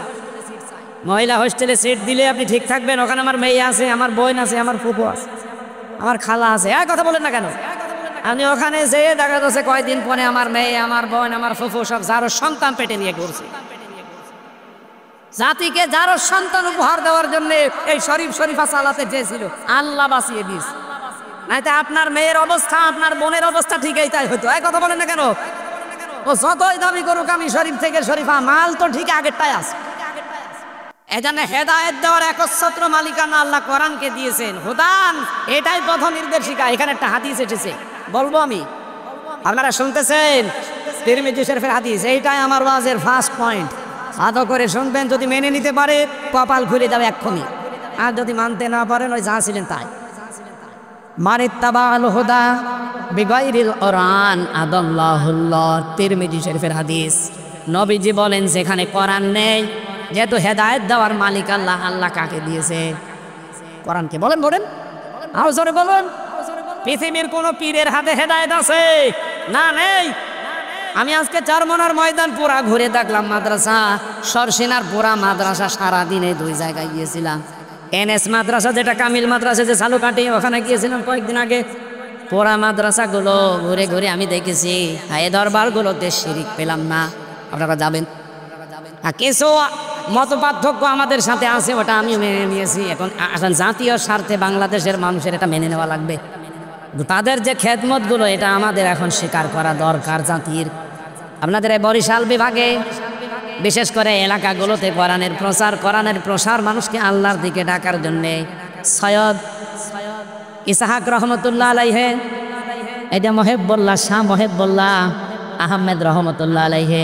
মহিলা হোস্টেলে সিট দিলে আপনি ঠিক থাকবেন? ওখানে আমার মেয়ে আছে, আমার বোন আছে, আমার ফুফু আছে, আমার খালা আছে। কথা বলেন না কেন? আমি ওখানে যেয়ে দেখা যাচ্ছে কয়েকদিন পরে আমার মেয়ে, আমার বোন, আমার ফুফু সব যারো সন্তান পেটে নিয়ে ঘুরছে। জাতিকে যারো সন্তান উপহার দেওয়ার জন্য এই শরীফ শরীফা চালাতে চেয়েছিল, আল্লাহ বাঁচিয়ে দিস। নাইতে আপনার মেয়ের অবস্থা, আপনার বোনের অবস্থা ঠিকই তাই হতো। কথা বলেন না কেন? ও যতই দাবি করুক আমি শরীফ থেকে শরীফা, মাল তো ঠিক আগেরটাই আছে। এজন্য হেদায়েত দেওয়ার একচ্ছত্র মালিকানা আল্লাহ কোরআনকে দিয়েছেন। হুদান, এটাই পথ নির্দেশিকা। এখানে একটা হাদিস এসেছে, বলবো আমি, আপনারা শুনতেছেন? তিরমিজি শরীফের হাদিস। এইটাই আমার ওয়াজের ফার্স্ট পয়েন্ট। ভালো করে শুনবেন, যদি মেনে নিতে পারে কপাল খুলে যাবে এক্ষুনি, আর যদি মানতে না পারেন ওই যা ছিলেন তাই। মানিত্তাবাল হুদা বিগাইরিল কোরআন আদাল্লাহুল্লাহ, তিরমিজি শরীফের হাদিস। নবীজি বলেন যেখানে কোরআন নেই, যেহেতু হেদায়েত দেওয়ার মালিক আল্লাহ, আল্লাহ কাকে দিয়েছে? কোরআনকে। বলেন আরো জোরে বলুন। পৃথিবীর কোন পীরের হাতে হেদায়েত আছে? না, নেই। আমি আজকে চারমোনার ময়দান পুরা ঘুরে দেখলাম, মাদ্রাসা সরসিনার পুরা মাদ্রাসা, সারাদিনে 2 জায়গায় গিয়েছিলাম। NS মাদ্রাসা, যেটা কামিল মাদ্রাসা, যে চালুকাঠি, ওখানে গিয়েছিলাম কয়েকদিন আগে। পুরা মাদ্রাসাগুলো ঘুরে ঘুরে আমি দেখেছি, এই দরবারগুলোতে শিরিক পেলাম না। আপনারা যাবেন। কিছু মত পার্থক্য আমাদের সাথে আছে, ওটা আমি মেনে নিয়েছি। এখন জাতীয় স্বার্থে বাংলাদেশের মানুষের এটা মেনে নেওয়া লাগবে। তাদের যে খেদমতগুলো, এটা আমাদের এখন স্বীকার করা দরকার জাতির। আপনাদের এই বরিশাল বিভাগে বিশেষ করে এলাকাগুলোতে কোরআনের প্রসার, মানুষকে আল্লাহর দিকে ডাকার জন্যে সৈয়দ ইসহাক রহমতুল্লাহ আলাইহে, এটা মহেবুল্লাহ, শাহ মহেবুল্লাহ আহমেদ রহমতুল্লাহ আলাইহে,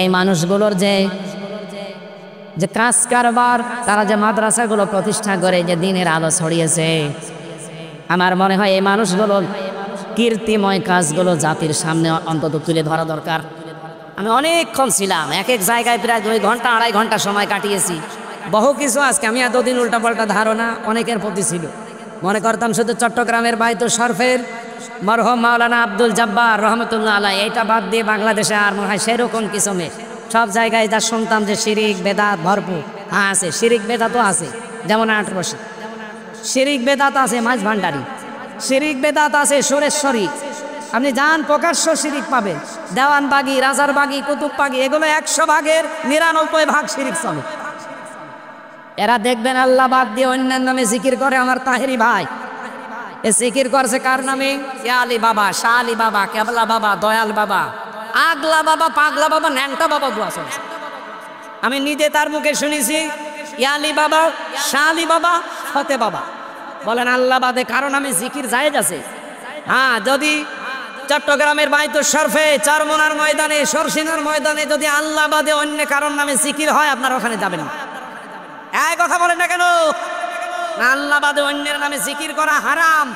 এই মানুষগুলোর যে কাজ কারবার, তারা যে মাদ্রাসাগুলো প্রতিষ্ঠা করে যে দিনের আলো ছড়িয়েছে, আমার মনে হয় এই মানুষগুলোর কীর্তিময় কাজগুলো জাতির সামনে অন্তত তুলে ধরা দরকার। আমি অনেকক্ষণ ছিলাম, এক জায়গায় প্রায় 2 ঘন্টা 2.5 ঘন্টা সময় কাটিয়েছি। বহু কিছু আজকে আমি এতদিন উল্টাপাল্টা ধারণা অনেকের প্রতি ছিল। মনে করতাম শুধু চট্টগ্রামের বাইতুল শরফের মরহুম মাওলানা আব্দুল জব্বার রহমতুল্লাহ আলাইহি, এইটা বাদ দিয়ে বাংলাদেশে আর মনে হয় সেরকম কিছু নেই। সব জায়গায় যা শুনতাম যে শিরিক বেদাত ভরপুর। আছে শিরিক বেদাতও আছে, যেমন 8 বছর শিরিক বেদাত আছে, মাঝ ভান্ডারি শিরিক বেদাত আছে, সুরেশ্বরী। আপনি যান প্রকাশ্য শিরিক পাবেন। দেওয়ানবাগি, রাজারবাগি, কুতুববাগি, এগুলো 100 ভাগের 99 ভাগ শিরিক চলে। এরা দেখবেন আল্লাহ বাদ দিয়ে অন্যান্য নামে জিকির করে। আমার তাহেরি ভাই এ জিকির করছে কার নামে? ইয়া আলী বাবা, শাহ আলী বাবা, কেবলা বাবা, দয়াল বাবা, আগলা বাবা, পাগলা বাবা, ন্যাংটা বাবা দোয়া চলছে। আমি নিজে তার মুখে শুনেছি, ইয়ালি বাবা, শালি বাবা, ফতে বাবা বলেন আল্লাহ বাদে কারো নামে জিকির জায়েজ আছে। হ্যাঁ, যদি চট্টগ্রামের বাইতুল শরফে, চারমোনার ময়দানে, সরসিনার ময়দানে যদি আল্লাহ বাদে অন্য কারোর নামে জিকির হয়, আপনারা ওখানে যাবেন না। এই কথা বলেন না কেন? না, আল্লাহ বাদে অন্যের নামে জিকির করা হারাম।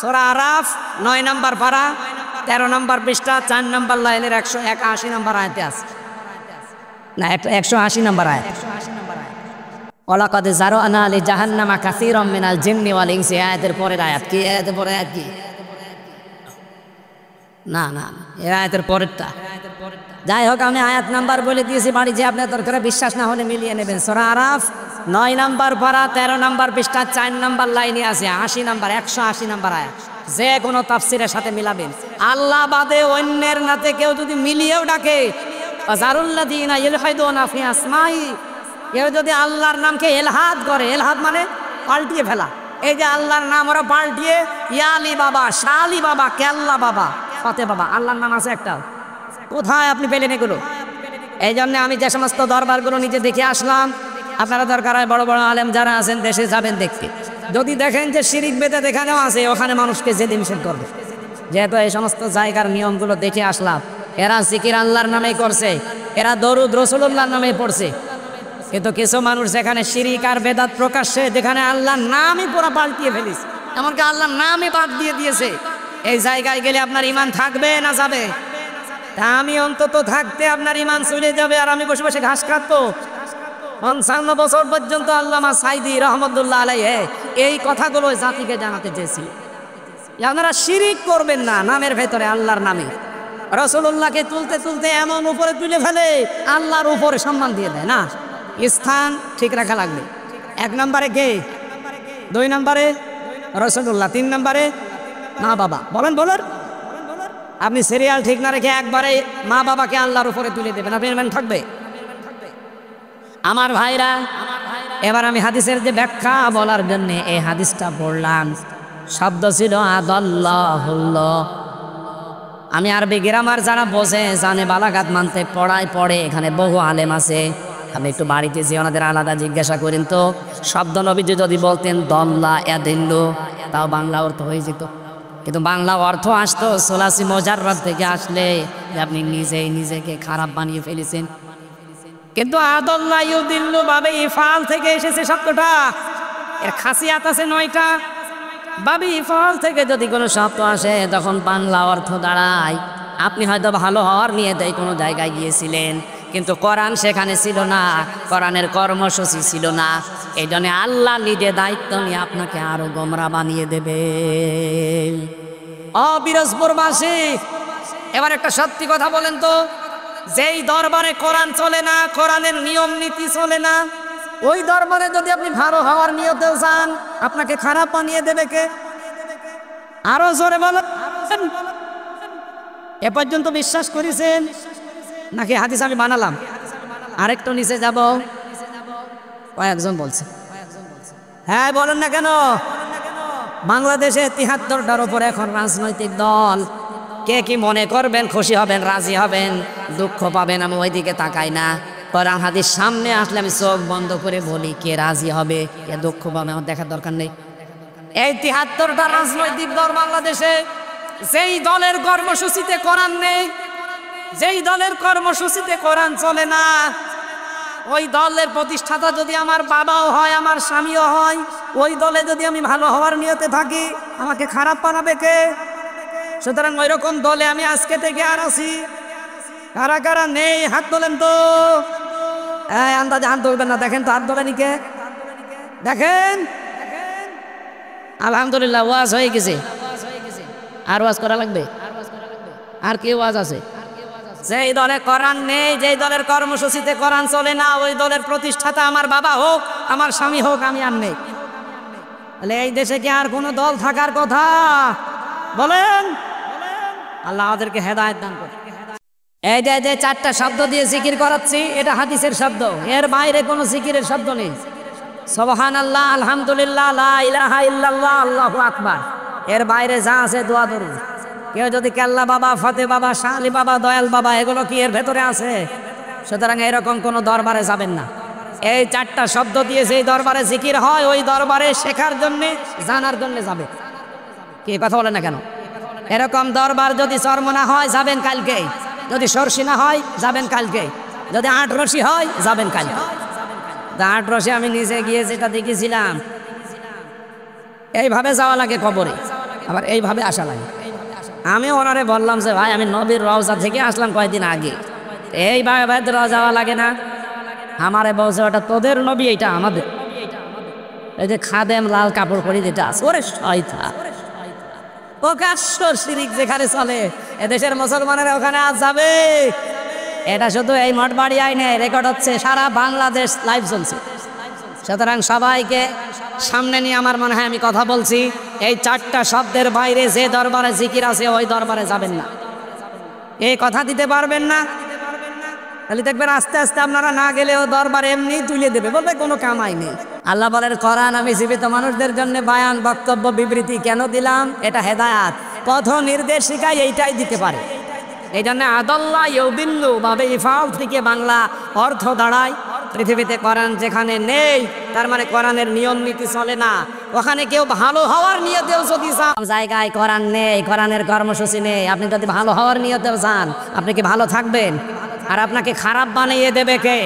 সূরা আরাফ 9 নম্বর পারা 13 নম্বর পৃষ্ঠা 4 নম্বর লাইনের 181 নম্বর আয়াতে আছে। না, 180 নম্বর আয়াত। ওয়ালাকাদ যারানা লি জাহান্নামা কাসীরাম মিনাল জিন্নি ওয়াল ইনসি, আয়াতের পরের আয়াত কি? আয়াতের পরের আয়াত কি? না না, এই আয়াতের পরেরটা। যাই হোক, আমি আয়াত নাম্বার বলে দিয়েছি, বাড়ি যে আপনার দরকার বিশ্বাস না হলে মিলিয়ে নেবেন। সূরা আরাফ 9 নম্বর পারা 13 নম্বর পৃষ্ঠা 4 নম্বর লাইনে আছে 80 নম্বর 180 নম্বর আয়াত। যে কোনো তাফসিরের সাথে মিলাবেন। আল্লাহ বাদে অন্যের নাতে কেউ যদি মিলিয়েও ডাকে, যারুল্লাযীনা ইলহাদুনা ফি আসমাই, কেউ যদি আল্লাহর নামকে এলহাদ করে, এলহাদ মানে পাল্টিয়ে ফেলা, এই যে আল্লাহর নাম ওরা পাল্টিয়ে ইয়ালি বাবা, শালি বাবা, কেল্লা বাবা, ফতে বাবা, আল্লাহর নাম আছে একটা। কোথায় আপনি পেলেন এগুলো? এই জন্য আমি যে সমস্ত দরবারগুলো নিজে দেখে আসলাম, আপনারা দরকার হয় বড় বড় আলেম যারা আছেন দেশে যাবেন দেখতে। যদি দেখেন যে শিরিক বেদাত এখানেও আছে, ওখানে মানুষকে যেতে নিষেধ করবে। যেহেতু এই সমস্ত জায়গার নিয়মগুলো দেখে আসলাম, এরা জিকির আল্লাহর নামেই করছে, এরা দরুদ রাসূলুল্লাহর নামেই পড়ছে। কিন্তু কিছু মানুষ যেখানে শিরিক আর বেদাত প্রকাশ্যে, যেখানে আল্লাহর নামই পুরো পাল্টিয়ে ফেলিস, এমনকি আল্লাহর নামই বাদ দিয়ে দিয়েছে, এই জায়গায় গেলে আপনার ঈমান থাকবে না যাবে? তা আমি অন্তত থাকতে আপনার ঈমান চলে যাবে, আর আমি বসে বসে ঘাস কাটবো। 55 বছর পর্যন্ত আল্লামা সাইদি রহমতুল্লাহ আলাইহি এই কথাগুলো জাতিকে জানাতে চেয়েছিল, আপনারা শিরিক করবেন না নামের ভেতরে, আল্লাহর নামে। রাসূলুল্লাহকে তুলতে তুলতে এমন উপরে তুলে ফেলে, আল্লাহর উপরে সম্মান দিয়ে দেয় না। স্থান ঠিক রাখা লাগবে। 1 নম্বরে কে, 2 নম্বরে রাসূলুল্লাহ, 3 নম্বরে মা বাবা। বলেন বলেন, আপনি সিরিয়াল ঠিক না রেখে একবারে মা বাবাকে আল্লাহর উপরে তুলে দেবেন, আপনি ইমান থাকবে? আমার ভাইরা, এবার আমি হাদিসের যে ব্যাখ্যা বলার জন্য এই হাদিসটা পড়লাম, শব্দ ছিল আদাল্লাহুল্লাহ। আমি আরবি গ্রামার যারা বোঝে, জানে, বালাগাত মানতে পড়ে, এখানে বহু আলেম আছে। আমি একটু বাড়িতে যে ওনাদের আলাদা জিজ্ঞাসা করেন তো, শব্দ নবীজি যদি বলতেন দল্লা ইয়াদিল্লু, তাও বাংলা অর্থ হয়ে যেত। কিন্তু বাংলা অর্থ আসতো সোলাসি মুজাররাদ থেকে আসলে যে আপনি নিজেই নিজেকে খারাপ বানিয়ে ফেলেছেন। কিন্তু আদাল্লা ইউদিল্লু বাবে ইফাল থেকে এসেছে শব্দটা, এর খাসিয়াত আছে 9টা। বাবে ইফাল থেকে যদি কোনো শব্দ আসে, তখন বাংলা অর্থ দাঁড়ায় আপনি হয়তো ভালো হওয়ার নিয়তেই কোনো জায়গায় গিয়েছিলেন, কিন্তু কোরআন সেখানে ছিল না, কোরআনের কর্মসূচি ছিল না। এই জন্য আল্লাহ নিজে দায়িত্ব নিয়ে আপনাকে আরো গোমরা বানিয়ে দেবে। অবিরসপুরবাসী, এবার একটা সত্যি কথা বলেন তো, যেই দরবারে কোরআন চলে না, কোরআনের নিয়ম নীতি চলে না, ওই দরবারে যদি আপনি ভালো হওয়ার নিয়তে যান, আপনাকে খারাপ বানিয়ে দেবে কে? আরো জোরে বলেন। এ পর্যন্ত বিশ্বাস করেছেন নাকি হাদিস আমি বানালাম? আরেকটু নিচে যাব, কয়েকজন বলছে। হ্যাঁ, বলেন না কেন? বাংলাদেশে 73টার উপরে এখন রাজনৈতিক দল। কে কি মনে করবেন, খুশি হবেন, রাজি হবেন, দুঃখ পাবেন, আমি ওইদিকে তাকাই না। কোরআন হাদিস সামনে আসলে আমি চোখ বন্ধ করে বলি, কে রাজি হবে, কে দুঃখ পাবে, আমার দেখার দরকার নেই। এই 73টা রাজনৈতিক দল বাংলাদেশে, যেই দলের কর্মসূচিতে কোরআন নেই, যেই দলের কর্মসূচিতে কোরআন চলে না, ওই দলের প্রতিষ্ঠাতা যদি আমার বাবাও হয়, আমার স্বামীও হয়, ওই দলে যদি আমি ভালো হওয়ার নিয়তে থাকি, আমাকে খারাপ বানাবে কে? সুতরাং ওই রকম দলে আমি আজকে থেকে আর আছি। কারা কারা নেই হাত তোলেন তো। আন্দাজে হাত ধরবেন না, দেখেন তো হাত ধরেনি কে, দেখেন। আলহামদুলিল্লাহ, ওয়াজ হয়ে গেছে। আর ওয়াজ করা লাগবে? আর কি ওয়াজ আছে? যেই দলে কোরআন নেই, যেই দলের কর্মসূচিতে কোরআন চলে না, ওই দলের প্রতিষ্ঠাতা আমার বাবা হোক, আমার স্বামী হোক, আমি আর নেই। তাহলে এই দেশে কি আর কোনো দল থাকার কথা? বলেন। আল্লাহ আমাদেরকে হেদায়েত দান করুন। এই যে 4টা শব্দ দিয়ে জিকির করাচ্ছি, এটা হাদিসের শব্দ, এর বাইরে কোনো জিকিরের শব্দ নেই। সুবহানাল্লাহ, আলহামদুলিল্লাহ, লা ইলাহা ইল্লাল্লাহ, আল্লাহু আকবার, এর বাইরে যা আছে দোয়া দরুদ। কেউ যদি কেল্লা বাবা, ফতে বাবা, শাহ আলী বাবা, দয়াল বাবা এগুলো কি এর ভেতরে আছে? সুতরাং এরকম কোনো দরবারে যাবেন না। এই 4টা শব্দ দিয়ে যেই দরবারে জিকির হয় ওই দরবারে শেখার জন্যে, জানার জন্য যাবে। কি কথা বলে না কেন? এরকম দরবার যদি চরমনা হয় যাবেন কালকে, যদি সরসি না হয় যাবেন কালকে, যদি 8 রশি হয় যাবেন কালকে। 8 রশি আমি নিজে গিয়ে যেটা দেখেছিলাম, এইভাবে যাওয়া লাগে কবরে, আবার এইভাবে আসা লাগে। আমি ওনারে বললাম যে ভাই আমি নবীর রওজা থেকে আসলাম কয়েকদিন আগে, এইভাবে যাওয়া লাগে না? আমারে বলছে ওটা তোদের নবী, এইটা আমাদের। এই যে খাদেম লাল কাপড় পরি যেটা আছে, ওরে শয়তান, প্রকাশ্য শিরিক যেখানে চলে এদেশের মুসলমানেরা ওখানে আজ যাবে। এটা শুধু এই মঠবাড়ি আইনে রেকর্ড হচ্ছে, সারা বাংলাদেশ লাইভ চলছে। সুতরাং সবাইকে সামনে নিয়ে আমার মনে হয় আমি কথা বলছি, এই 4টা শব্দের বাইরে যে দরবারে জিকির আছে ওই দরবারে যাবেন না। এই কথা দিতে পারবেন না? তাহলে দেখবেন আস্তে আস্তে আপনারা না গেলেও দরবারে এমনি তুলে দেবে, বলবে কোনো কামাই নেই। আল্লাহ বলেন কোরআন আমি জীবিত মানুষদের জন্য বায়ান, বক্তব্য, বিবৃতি কেন দিলাম? এটা হেদায়াত, পথ নির্দেশিকায় এইটাই দিতে পারে। এই জন্য আদাল্লাহ ইউদিল্লু ভাবে ইফাল থেকে বাংলা অর্থ দাঁড়ায়। পৃথিবীতে কোরআন যেখানে নেই তার মানে কোরআনের নিয়ম নীতি চলে না। ওখানে কেউ ভালো হওয়ার নিয়তেও যদি যান, জায়গায় কোরআন নেই, কোরআনের কর্মসূচি নেই, আপনি যদি ভালো হওয়ার নিয়তেও যান আপনি কি ভালো থাকবেন? আর আপনাকে খারাপ বানিয়ে দেবে কে?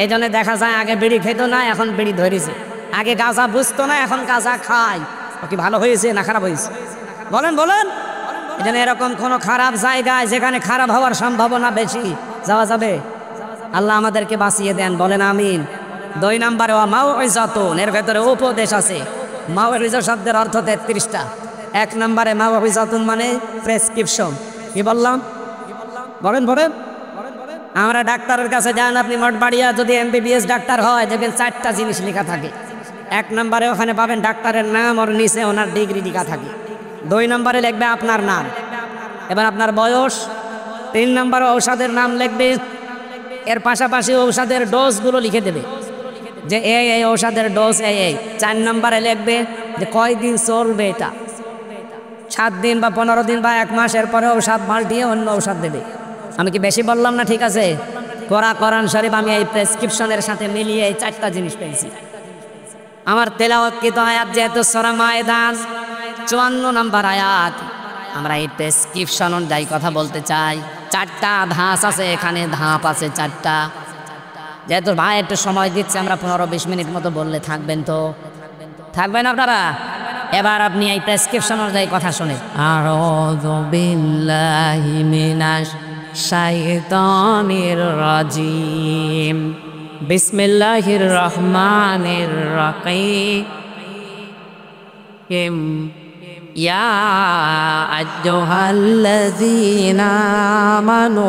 এই জন্য দেখা যায় আগে বিড়ি খেত না, এখন বিড়ি ধরেছে। আগে গাঁজা বুঝতো না, এখন গাঁজা খায়। ও কি ভালো হয়েছে না খারাপ হয়েছে? বলেন বলেন। এই জন্য এরকম কোনো খারাপ জায়গায় যেখানে খারাপ হওয়ার সম্ভাবনা বেশি যাওয়া যাবে? আল্লাহ আমাদেরকে বাঁচিয়ে দেন, বলেন আমিন। 2 নম্বরে মাউইজাতুন, এর ভেতরে উপদেশ আছে। মাউইজা শব্দের অর্থ 33টা। 1 নম্বরে মাউইজাতুন মানে প্রেসক্রিপশন। কি বললাম? বলেন বলেন। আমরা ডাক্তারের কাছে যান, আপনি মঠবাড়িয়া যদি MBBS ডাক্তার হয় দেখবেন 4টা জিনিস লেখা থাকে। 1 নম্বরে ওখানে পাবেন ডাক্তারের নাম, ওর নিচে ওনার ডিগ্রি লেখা থাকে। 2 নম্বরে লিখবে আপনার নাম, এবার আপনার বয়স। 3 নম্বরে ঔষধের নাম লিখবে, এর পাশাপাশি ঔষধের ডোজগুলো লিখে দেবে যে এই ঔষধের ডোজ এই। 4 নম্বরে লিখবে যে কয়দিন চলবে এটা, 7 দিন বা 15 দিন বা 1 মাস, এরপরে ঔষধ পাল্টিয়ে অন্য ঔষধ দেবে। আমি কি বেশি বললাম না? ঠিক আছে, কোরআন শরীফ আমি এই প্রেসক্রিপশনের সাথে মিলিয়ে এই 4টা জিনিস পেয়েছি। আমার তেলাওয়াতকৃত আয়াত যেহেতু সূরা মায়েদা 54 নম্বর আয়াত, আমরা এই প্রেসক্রিপশন অনুযায়ী কথা বলতে চাই। 4টা ধাপ আছে এখানে, ধাপ আছে 4টা। যেহেতু ভাই একটু সময় দিচ্ছে, আমরা 15-20 মিনিট মতো বললে থাকবেন তো? থাকবেন আপনারা? এবার আপনি এই প্রেসক্রিপশন অনুযায়ী কথা শুনে। আউযু বিল্লাহি মিনাশ শাইতানির রাজিম, বিসমিল্লাহির রহমানির রহিম। ইয়া আইয়ুহাল্লাযীনা আমানু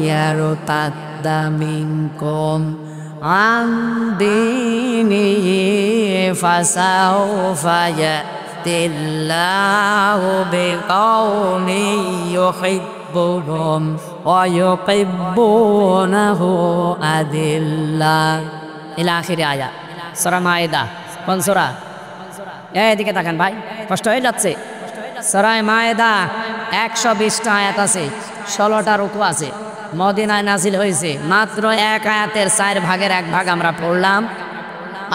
মাইয়ারতাদ্দা মিনকুম আন দীনিহি ফাসাউফা ইয়াতিল্লাহু বিকাওমিন ইউহিব্বুহুম ওয়া ইউহিব্বুনাহু আদিল্লাহ ইলা আখিরি আয়াত সূরা মায়েদা। কোন সূরা? এদিকে তাকান ভাই, কষ্ট হয়ে যাচ্ছে। সূরা মায়েদা 120টা আয়াত আছে, 16টা রুকু আছে। মদিনায় নাজিল হয়েছে, মাত্র 1 আয়াতের 4 ভাগের 1 ভাগ আমরা পড়লাম।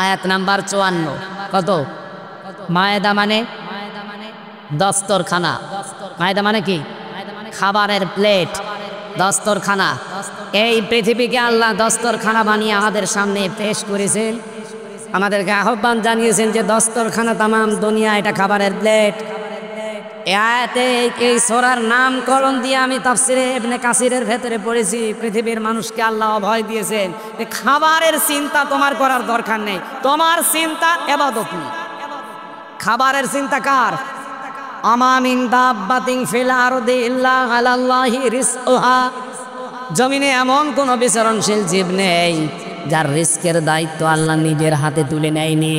আয়াত নাম্বার 54। কত? মায়েদা মানে দস্তরখানা। মায়েদা মানে কি? খাবারের প্লেট, দস্তরখানা। এই পৃথিবীকে আল্লাহ দস্তরখানা বানিয়ে আমাদের সামনে পেশ করেছেন, আমাদেরকে আহ্বান জানিয়েছেন যে দস্তরখানা তামাম দুনিয়া এটা খাবারের প্লেট। এই সূরার নামকরণ দিয়ে আমি তাফসিরে ইবনে কাসিরের ভেতরে পড়েছি, পৃথিবীর মানুষকে আল্লাহ অভয় দিয়েছেন খাবারের চিন্তা তোমার করার দরকার নেই, তোমার চিন্তা ইবাদত নিয়ে। খাবারের চিন্তা কার? আমা মিন দাব্বাতিন ফিল আরদি ইল্লা আলাল্লাহি রিজকুহা। জমিনে এমন কোনো বিচরণশীল জীব নেই যার রিস্কের দায়িত্ব আল্লাহ নিজের হাতে তুলে নেয়নি।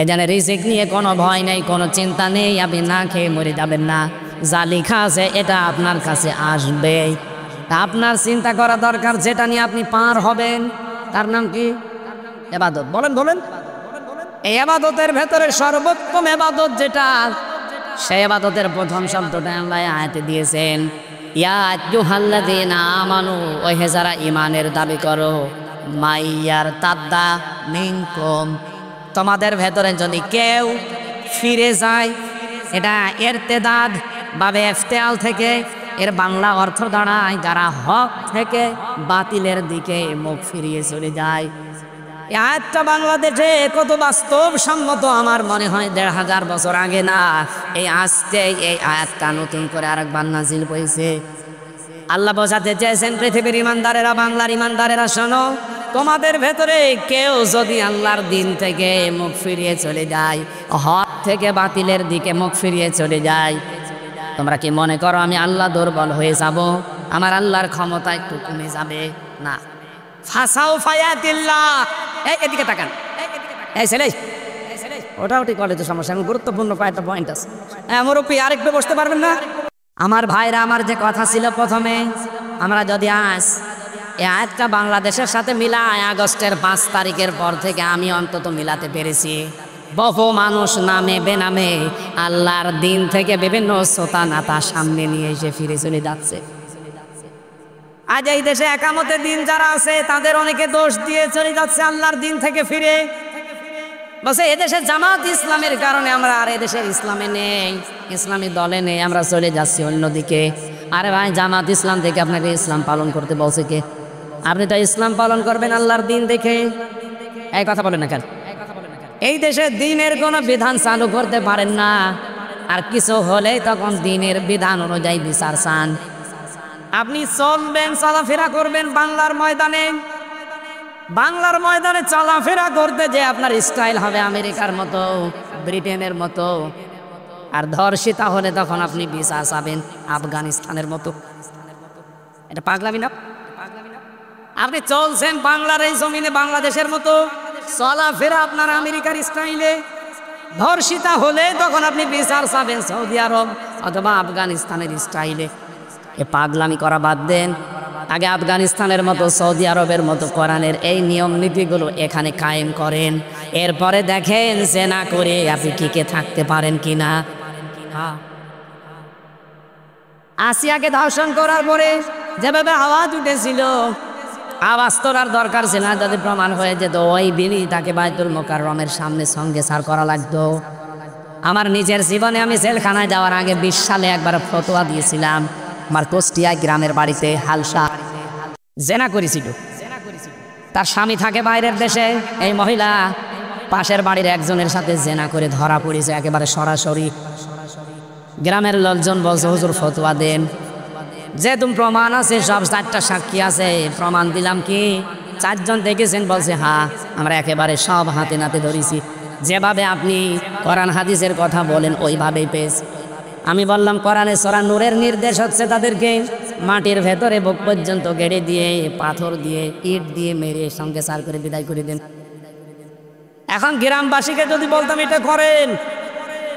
এজন্য রিজিক নিয়ে কোনো ভয় নেই, কোনো চিন্তা নেই। আপনি না খেয়ে মরে যাবেন না, যা লেখা আছে এটা আপনার কাছে আসবে। আপনার চিন্তা করা দরকার যেটা নিয়ে আপনি পার হবেন, তার নাম কি? ইবাদত। বলেন বলেন। এই ইবাদতের ভেতরে সর্বোত্তম ইবাদত যেটা, সেই ইবাদতের প্রথম শব্দটা আল্লাহ আয়াতে দিয়েছেন, ইয়া আইয়ুহাল্লাযীনা আমানু, ওই হে যারা ঈমানের দাবি করো, মাইয়ার তাদ্দা মিনকুম, তোমাদের ভেতরে যদি কেউ ফিরে যায়, এটা ইরতিদাদ বাবে ইফতিআল থেকে এর বাংলা অর্থ দাঁড়ায় যারা হক থেকে বাতিলের দিকে মুখ ফিরিয়ে চলে যায়। এই আয়াতটা বাংলাদেশে কত বাস্তবসম্মত আমার মনে হয় ১৫০০ বছর আগে না, এই আজকে এই আয়াতটা নতুন করে আরেকবার নাজিল হয়েছে। আল্লাহ বোঝাতে চেয়েছেন, পৃথিবীর ইমানদারেরা, বাংলার ইমানদারেরা শোনো, তোমাদের ভেতরে কেউ যদি আল্লাহর দিন থেকে মুখ ফিরিয়ে চলে যায়, হক থেকে বাতিলের দিকে মুখ ফিরিয়ে চলে যায়, তোমরা কি মনে করো আমি আল্লাহ দুর্বল হয়ে যাব, আমার আল্লাহর ক্ষমতা একটু কমে যাবে? না। ফাসাও ফায়াতিল্লাহ, এদিকে তাকান, এই ছেলে ওটা ওটি করলে তো সমস্যা, আমি গুরুত্বপূর্ণ কয়েকটা পয়েন্ট আছে। মুরব্বী আরেকটু বসতে পারবেন না? আমার ভাইরা, আমার যে কথা ছিল প্রথমে, আমরা যদি আজ এই আয়াতটা বাংলাদেশের সাথে মিলাই, আগস্টের 5 তারিখের পর থেকে আমি অন্তত মিলাতে পেরেছি। বহু মানুষ নামে বেনামে আল্লাহর দিন থেকে বিভিন্ন শ্রোতা নাতা সামনে নিয়ে এসে ফিরে চলে যাচ্ছে। আজ এই দেশে একামতের দিন যারা আছে তাদের অনেকে দোষ দিয়ে চলে যাচ্ছে আল্লাহর দিন থেকে ফিরে, বলছে এদেশে জামাত ইসলামের কারণে আমরা আর এদেশের ইসলামে নেই, ইসলামী দলে নেই, আমরা চলে যাচ্ছি অন্যদিকে। আরে ভাই, জামাত ইসলাম থেকে আপনাকে ইসলাম পালন করতে বলছে কে? আপনি তো ইসলাম পালন করবেন আল্লাহর দিন দেখে। এই কথা বলেন না কেন? এই দেশে দিনের কোনো বিধান চালু করতে পারেন না, আর কিছু হলে তখন দিনের বিধান অনুযায়ী বিচার চান। আপনি চলবেন, চলাফেরা করবেন বাংলার ময়দানে, বাংলার ময়দানে চলাফেরা করতে যে আপনার স্টাইল হবে আমেরিকার মতো, ব্রিটেনের মতো, আর ধর্ষিতা হলে তখন আপনি বিচার চাবেন আফগানিস্তানের মতো। এটা পাগলামি না? আপনি চলছেন বাংলার এই জমিনে বাংলাদেশের মতো, চলাফেরা আপনার আমেরিকার স্টাইলে, ধর্ষিতা হলে তখন আপনি বিচার চাবেন সৌদি আরব অথবা আফগানিস্তানের স্টাইলে। এ পাগলামি করা বাদ দেন, আগে আফগানিস্তানের মতো, সৌদি আরবের মতো কোরআনের এই নিয়ম নীতিগুলো এখানে কায়েম করেন, এরপরে দেখেন জেনা করে আপনি টিকে থাকতে পারেন কিনা। আসিয়াকে ধর্ষণ করার পরে যেভাবে আওয়াজ উঠেছিল, আওয়াজ তোলার দরকার ছিল না, যদি প্রমাণ হয়ে যেত ওই দিনই তাকে বাইতুল মোকাররমের সামনে সঙ্গে সার করা লাগতো। আমার নিজের জীবনে আমি জেলখানায় যাওয়ার আগে 20 সালে একবার ফতোয়া দিয়েছিলাম। আমার কুষ্টিয়া গ্রামের বাড়িতে হালসা জেনা করেছিল, তার স্বামী থাকে বাইরের দেশে, এই মহিলা পাশের বাড়ির একজনের সাথে জেনা করে ধরা পড়েছে একেবারে সরাসরি। গ্রামের লোকজন বলছে হুজুর ফতোয়া দেন, যেহেতু প্রমাণ আছে, সব 4টা সাক্ষী আছে, প্রমাণ দিলাম কি 4 জন দেখেছেন? বলছে হ্যাঁ, আমরা একেবারে সব হাতে নাতে ধরেছি, যেভাবে আপনি কোরআন হাদিসের কথা বলেন ওইভাবেই পেয়েছি। আমি বললাম কোরআনে সূরা নূরের নির্দেশ হচ্ছে তাদেরকে মাটির ভেতরে বুক পর্যন্ত গেড়ে দিয়ে, পাথর দিয়ে, ইট দিয়ে মেরে সঙ্গে সার করে বিদায় করে দেন। এখন গ্রামবাসীকে যদি বলতাম এটা করেন,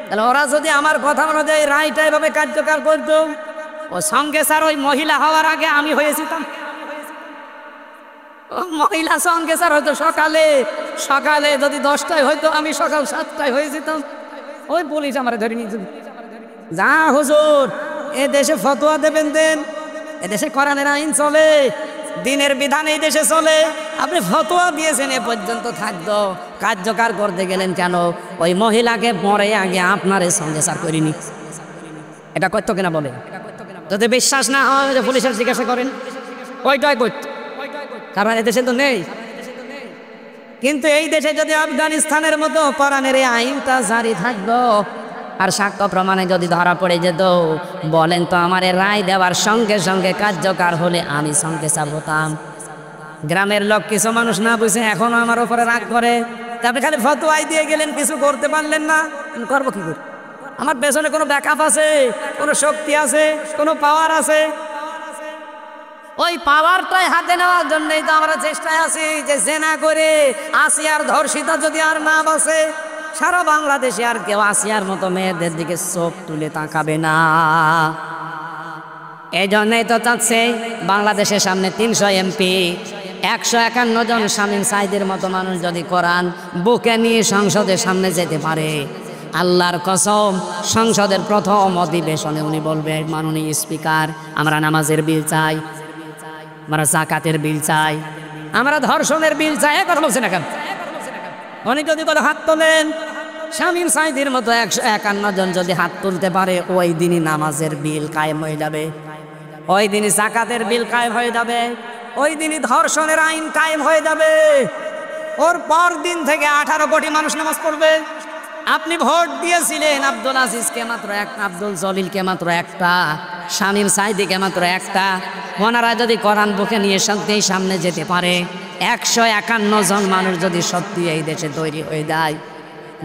তাহলে ওরা যদি আমার কথা অনুযায়ী রায়টা এভাবে কার্যকর করতো, ও সঙ্গে স্যার ওই মহিলা হওয়ার আগে আমি হয়েছিতাম। মহিলা সঙ্গে স্যার হয়তো সকালে সকালে যদি 10টায় হয়তো আমি সকাল 7টায় হয়ে যেতাম, ওই পুলিশ আমার ধরে নিয়ে যেত। যা হুজুর, এ দেশে ফতোয়া দেবেন দেন, এ দেশে কোরআনের আইন চলে, দিনের বিধান এই দেশে চলে, আপনি ফতোয়া দিয়েছেন এ পর্যন্ত থাকতো, কার্যকর করতে গেলেন কেন? ওই মহিলাকে পরে আগে আপনার সঙ্গে স্যার করিনি, এটা করতো কিনা বলে? যদি বিশ্বাস না হয় পুলিশের জিজ্ঞাসা করেন, ওইটাই করতো, কারণ এদেশে তো নেই। কিন্তু এই দেশে যদি আফগানিস্তানের মতো কোরআনের এই আইনটা জারি থাকতো, আর সাক্ষ্য প্রমাণে যদি ধরা পড়ে যেত, বলেন তো আমার রায় দেওয়ার সঙ্গে সঙ্গে কার্যকর হলে আমি সঙ্গে চাবতাম। গ্রামের লোক কিছু মানুষ না বুঝে এখনো আমার উপরে রাগ করে, আপনি খালি ফতোয়াই দিয়ে গেলেন, কিছু করতে পারলেন না, করবো কি করে? আমার পেছনে কোনো ব্যাকআপ আছে, কোনো শক্তি আছে, কোনো পাওয়ার আছে, ওই পাওয়ারটাই হাতে নেওয়ার জন্যই তো আমরা চেষ্টায় আছি যে জেনা করে আসিয়ার ধর্ষিতা যদি আর না বসে, সারা বাংলাদেশে আর কেউ আসিয়ার মতো মেয়েদের দিকে চোখ তুলে তাকাবে না। এই জন্যই তো চাচ্ছে বাংলাদেশের সামনে 300 এমপি, 151 জন শামীম সাঈদের মতো মানুষ যদি কোরআন বুকে নিয়ে সংসদের সামনে যেতে পারে, আল্লাহর কসম, সংসদের প্রথম অধিবেশনে উনি বলবে, মাননীয় স্পিকার, আমরা নামাজের বিল চাই, আমরা যাকাতের বিল চাই, আমরা ধর্ষণের বিল চাই। কথা বলছেন না কেন? উনি যদি বলে হাত তোলেন, শামীম সাঈদীর মতো 151 জন যদি হাত তুলতে পারে, ওই দিনই নামাজের বিল কায়েম হয়ে যাবে, ওই দিনই যাকাতের বিল কায়েম হয়ে যাবে, ওই দিনই ধর্ষণের আইন কায়েম হয়ে যাবে। ওর পর দিন থেকে 18 কোটি মানুষ নামাজ পড়বে। আপনি ভোট দিয়েছিলেন আব্দুল আজিজকে মাত্র একটা, আব্দুল জলিলকে মাত্র একটা, শামীম সাঈদীকে মাত্র একটা। ওনারা যদি কোরআন বুকে নিয়ে সত্যিই সামনে যেতে পারে, 151 জন মানুষ যদি সত্যি এই দেশে তৈরি হয়ে যায়,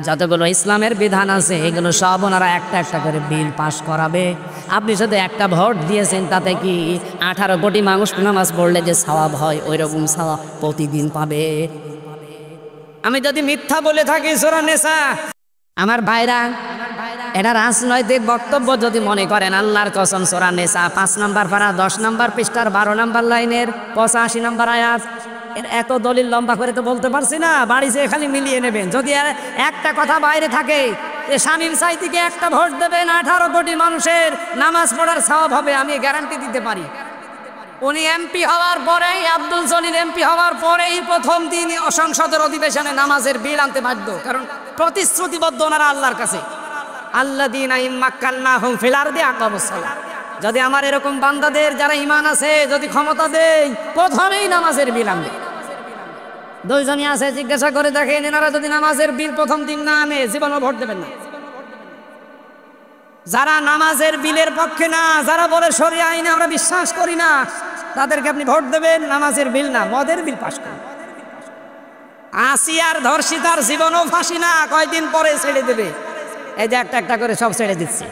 যতগুলো ইসলামের বিধান আছে এগুলো সব ওনারা একটা একটা করে বিল পাশ করাবে। আপনি শুধু একটা ভোট দিয়েছেন, তাতে কি 18 কোটি মানুষ নামাজ পড়লে যে সওয়াব হয়, ওই রকম সওয়াব প্রতিদিন পাবে? আমি যদি মিথ্যা বলে থাকি সূরা নিসা, আমার ভাইরা, এটা রাজনৈতিক বক্তব্য যদি মনে করেন, আল্লাহর কসম, সূরা নিসা 5 নম্বর পারা 10 নম্বর পৃষ্ঠার 12 নম্বর লাইনের 85 নম্বর আয়াত। এত দলিল লম্বা করে তো বলতে পারছি না, বাড়ি যেয়ে খালি মিলিয়ে নেবেন। যদি একটা কথা বাইরে থাকে যে শামীম সাঈদীকে একটা ভোট দেবেন, 18 কোটি মানুষের নামাজ পড়ার সওয়াব হবে, আমি গ্যারান্টি দিতে পারি। উনি এমপি হওয়ার পরেই, আব্দুল জলিল এমপি হওয়ার পরেই প্রথম দিন সংসদের অধিবেশনে নামাজের বিল আনতে বাধ্য, কারণ প্রতিশ্রুতিবদ্ধ ওনারা আল্লাহর কাছে, আল্লাযীনা ইম্মাক্কান্নাহুম ফিল আরদি আকামুস সালাত। যদি আমার এরকম বান্দাদের যারা ঈমান আছে যদি ক্ষমতা দেই, প্রথমেই নামাজের বিল আনবে। দুইজনই আছে, জিজ্ঞাসা করে দেখেন, এনারা যদি নামাজের বিল প্রথম দিন না আনে, জীবনও ভোট দেবেন না। যারা নামাজের বিলের পক্ষে না, যারা বলে শরিয়া আইনে আমরা বিশ্বাস করি না, তাদেরকে আপনি ভোট দেবেন, নামাজের বিল না, মদের বিল পাস করেন। আসিয়ার ধর্ষিতার জীবনও ফাঁসি না, কয়দিন পরে ছেড়ে দেবে। এই যে একটা একটা করে সব ছেড়ে দিচ্ছে।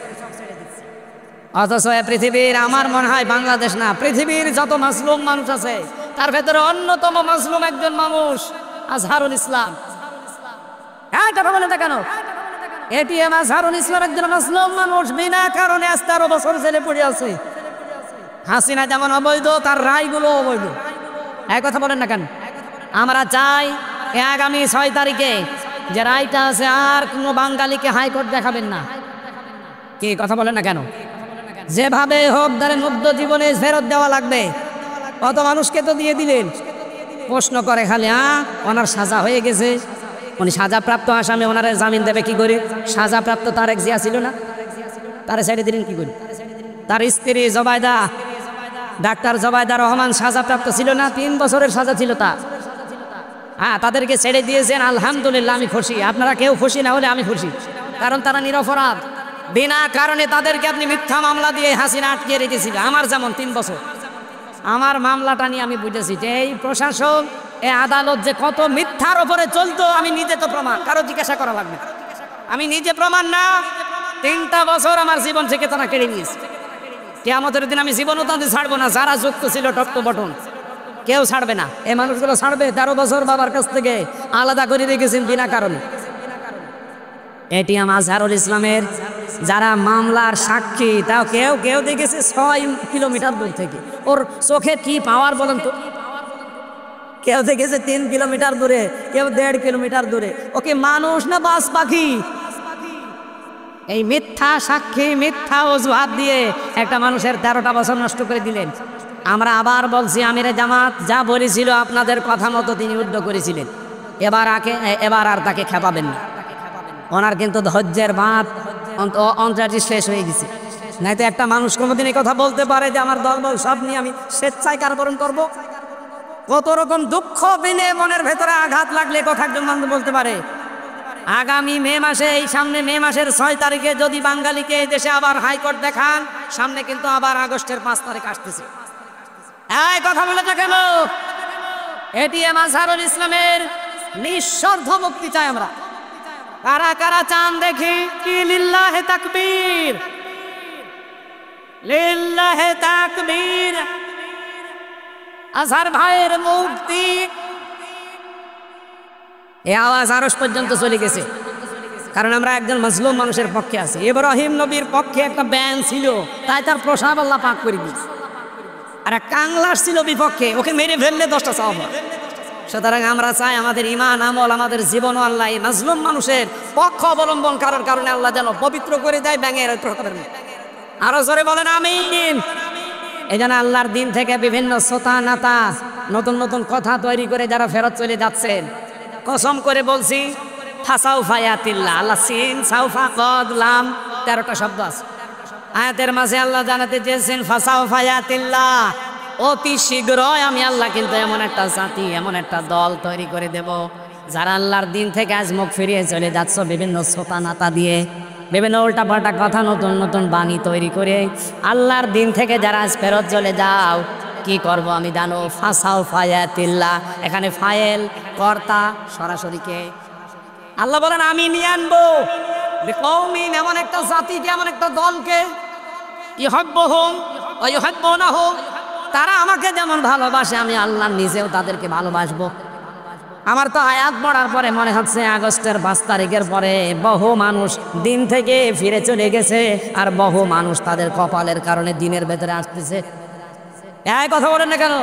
অথচ পৃথিবীর, আমার মনে হয় বাংলাদেশ না, পৃথিবীর যত মাজলুম মানুষ আছে তার ভেতরে অন্যতম মাজলুম একজন মানুষ আজহারুল ইসলাম। হ্যাঁ, কথা বলেন না কেন? এটিএম আজহারুল ইসলাম একজন মাজলুম মানুষ, বিনা কারণে আজ 13 বছর জেলে পড়ে আছে। হাসিনা যেমন অবৈধ, তার রায়গুলো অবৈধ। এক কথা বলেন না কেন? আমরা চাই আগামী 6 তারিখে যে রায়টা আছে, আর কোনো বাঙালিকে হাইকোর্ট দেখাবেন না। কি কথা বলেন না কেন? যেভাবে হোক ধরে মুগ্ধ জীবনে ফেরত দেওয়া লাগবে। কত মানুষকে তো দিয়ে দিলেন। প্রশ্ন করে খালি, ওনার সাজা হয়ে গেছে, উনি সাজাপ্রাপ্ত আসামি, ওনারে জামিন দেবে কি করে? সাজাপ্রাপ্ত তারেক জিয়া ছিল না, তারে ছেড়ে দিলেন কি করে? তার স্ত্রী জবাইদা, ডাক্তার জবাইদা রহমান সাজাপ্রাপ্ত ছিল না, 3 বছরের সাজা ছিল তার। তাদেরকে ছেড়ে দিয়েছেন, আলহামদুলিল্লাহ, আমি খুশি। আপনারা কেউ খুশি না হলে আমি খুশি, কারণ তারা নিরপরাধ। বিনা কারণে তাদেরকে আপনি মিথ্যা মামলা দিয়ে হাসিনা আটকে রেখেছিল। আমার যেমন 3 বছর, আমার মামলাটা নিয়ে আমি বুঝেছি যে এই প্রশাসন, এই আদালত যে কত মিথ্যার ওপরে চলতো, আমি নিজে তো প্রমাণ, কারো জিজ্ঞাসা করা লাগবে। আমি নিজে প্রমাণ না, 3টা বছর আমার জীবন থেকে তারা কেড়ে নিয়েছে। কিয়ামতের দিন আমি জীবনও তাদের ছাড়বো না। যারা যুক্ত ছিল টপ টু বটন, কেউ ছাড়বে না। এই মানুষগুলো ছাড়বে? 13 বছর বাবার কাছ থেকে আলাদা করে রেখেছেন বিনা কারণে। এটিএম আজহারুল ইসলামের যারা মামলার সাক্ষী, তাও কেউ কেউ দেখেছে 6 কিলোমিটার দূর থেকে। ওর চোখে কি পাওয়ার বলেন তো? কেউ দেখেছে 3 কিলোমিটার দূরে, কেউ 1.5 কিলোমিটার দূরে। ওকে মানুষ না বাস পাখি? এই মিথ্যা সাক্ষী, মিথ্যা অজুহাত দিয়ে একটা মানুষের 13টা বছর নষ্ট করে দিলেন। আমরা আবার বলছি, আমিরে জামাত যা বলেছিল আপনাদের কথা মতো তিনি উদ্ধ করেছিলেন। এবার আর তাকে খেপাবেন না। ওনার কিন্তু ধৈর্যের বাঁধ অন্তরাটি শেষ হয়ে গেছে। নাই তো একটা মানুষ কোনোদিন এই কথা বলতে পারে যে আমার দলবল সব নিয়ে আমি স্বেচ্ছায় কারাবরণ করব? কত রকম দুঃখ বিনে মনের ভেতরে আঘাত লাগলে কথা একজন মানুষ বলতে পারে? আগামী মে মাসে, এই সামনে মে মাসের 6 তারিখে যদি বাঙালিকে এই দেশে আবার হাইকোর্ট দেখান, সামনে কিন্তু আবার আগস্টের 5 তারিখ আসতেছে। এই কথা বলে কেন? এটিএম আজহারুল ইসলামের নিঃস্বার্থ মুক্তি চাই আমরা। কারা কারা চান দেখি? কি লিল্লাহে তাকবীর, লিল্লাহে তাকবীর। আজহার ভাইয়ের মুক্তি, এই আওয়াজ আরশ পর্যন্ত চলে গেছে, কারণ আমরা একজন মাজলুম মানুষের পক্ষে আছি। ইব্রাহিম নবীর পক্ষে একটা ব্যান ছিল, তাই তার প্রসাব আল্লাহ পাক করে দিয়েছে। আর এক কাংলাস ছিল বিপক্ষে, ওকে মেরে ফেললে 10টা সওয়াব হয়। সুতরাং আমরা চাই আমাদের ঈমান আমল আমাদের জীবন আল্লাহ এই মাজলুম মানুষের পক্ষ অবলম্বন করার কারণে আল্লাহ যেন পবিত্র করে দেয়, ব্যাঙের আরো জোরে বলেন আমিন। এই জন্য আল্লাহর দিন থেকে বিভিন্ন সোতা নাতা নতুন নতুন কথা তৈরি করে যারা ফেরত চলে যাচ্ছেন, কসম করে বলছি ফাসাউফা ইয়াতিল্লাহ, আল্লাহ সিন সাউফা কদ লাম 13টা শব্দ আছে আয়াতের মাঝে। আল্লাহ জানাতে চেয়েছেন ফাসাউফা ইয়াতিল্লাহ, অতি শীঘ্রই আমি আল্লাহ কিন্তু এমন একটা জাতি এমন একটা দল তৈরি করে দেব যারা আল্লাহর দিন থেকে আজ মুখ ফিরিয়ে চলে যাচ্ছ বিভিন্ন সোতা নাতা দিয়ে, বিভিন্ন উল্টাপাল্টা কথা নতুন নতুন বাণী তৈরি করে আল্লাহর দিন থেকে যারা আজ ফেরত চলে যাও, কি করব আমি জানো? ফাসাউফা ইয়াতিল্লাহ, এখানে ফায়েল কর্তা সরাসরি কে? আল্লাহ বলেন আমি নিয়ে আনবো বিকৌমিন, এমন একটা জাতিকে এমন একটা দলকে ইউহিব্বুহুম ওয়া ইউহিব্বুনাহু, তারা আমাকে যেমন ভালোবাসে আমি আল্লাহ নিজেও তাদেরকে ভালোবাসবো। আমার তো আয়াত পড়ার পরে মনে হচ্ছে আগস্টের 5 তারিখের পরে বহু মানুষ দিন থেকে ফিরে চলে গেছে, আর বহু মানুষ তাদের কপালের কারণে দিনের ভেতরে আসতেছে। এই কথা বলেন না কেন?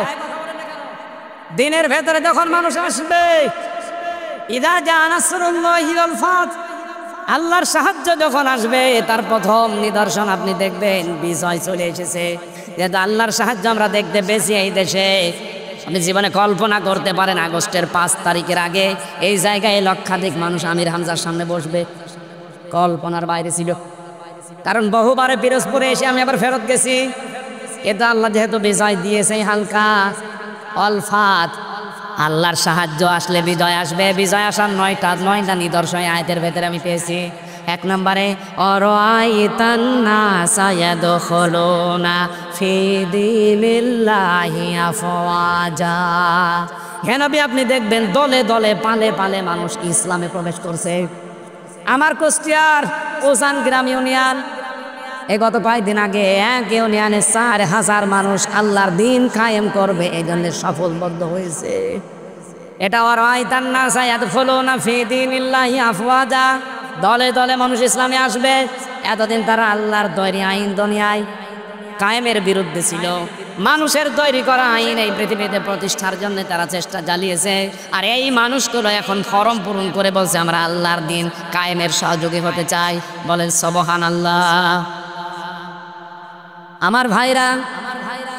দিনের ভেতরে যখন মানুষ আসবে, ইদা জা নাসরুল্লাহি ওয়াল ফাত, আল্লাহর সাহায্য যখন আসবে তার প্রথম নিদর্শন আপনি দেখবেন বিজয় চলে এসেছে। যেহেতু আল্লাহর সাহায্য আমরা দেখতে পেয়েছি এই দেশে, আপনি জীবনে কল্পনা করতে পারেন আগস্টের 5 তারিখের আগে এই জায়গায় লক্ষাধিক মানুষ আমির হামজার সামনে বসবে, কল্পনার বাইরে ছিল। কারণ বহুবারে পিরোজপুরে এসে আমি আবার ফেরত গেছি, এটা আল্লাহ যেহেতু বিজয় দিয়েছে হালকা অলফাত, আল্লাহর সাহায্য আসলে বিজয় আসবে। বিজয় আসার 9টা নিদর্শন আয়াতের ভেতরে আমি পেয়েছি। 1 নম্বরে অরাইতান নাসা ইয়াদখুলুনা ফি দীনিল্লাহি আফওয়াজা, হে নবী আপনি দেখবেন দলে দলে পালে পালে মানুষ ইসলামে প্রবেশ করছে। আমার কুষ্টিয়ার ওজান গ্রাম ইউনিয়ন গত কয়েকদিন আগে এক ইউনিয়নে 4000 মানুষ আল্লাহর দিন কায়েম করবে এই জন্য সফলবদ্ধ হয়েছে। এটা ওয়ারাইতান নাসা ইয়াদখুলুনা ফি দীনিল্লাহি আফওয়াজা, দলে দলে মানুষ ইসলামে আসবে। এতদিন তারা আল্লাহর তৈরি আইন দুনিয়ায় কায়েমের বিরুদ্ধে ছিল, মানুষের তৈরি করা আইন এই পৃথিবীতে প্রতিষ্ঠার জন্য তারা চেষ্টা চালিয়েছে। আর এই মানুষগুলো এখন ফরম পূরণ করে বলছে আমরা আল্লাহর দিন কায়েমের সহযোগী হতে চাই। বলেন সুবহানাল্লাহ। আমার ভাইরা,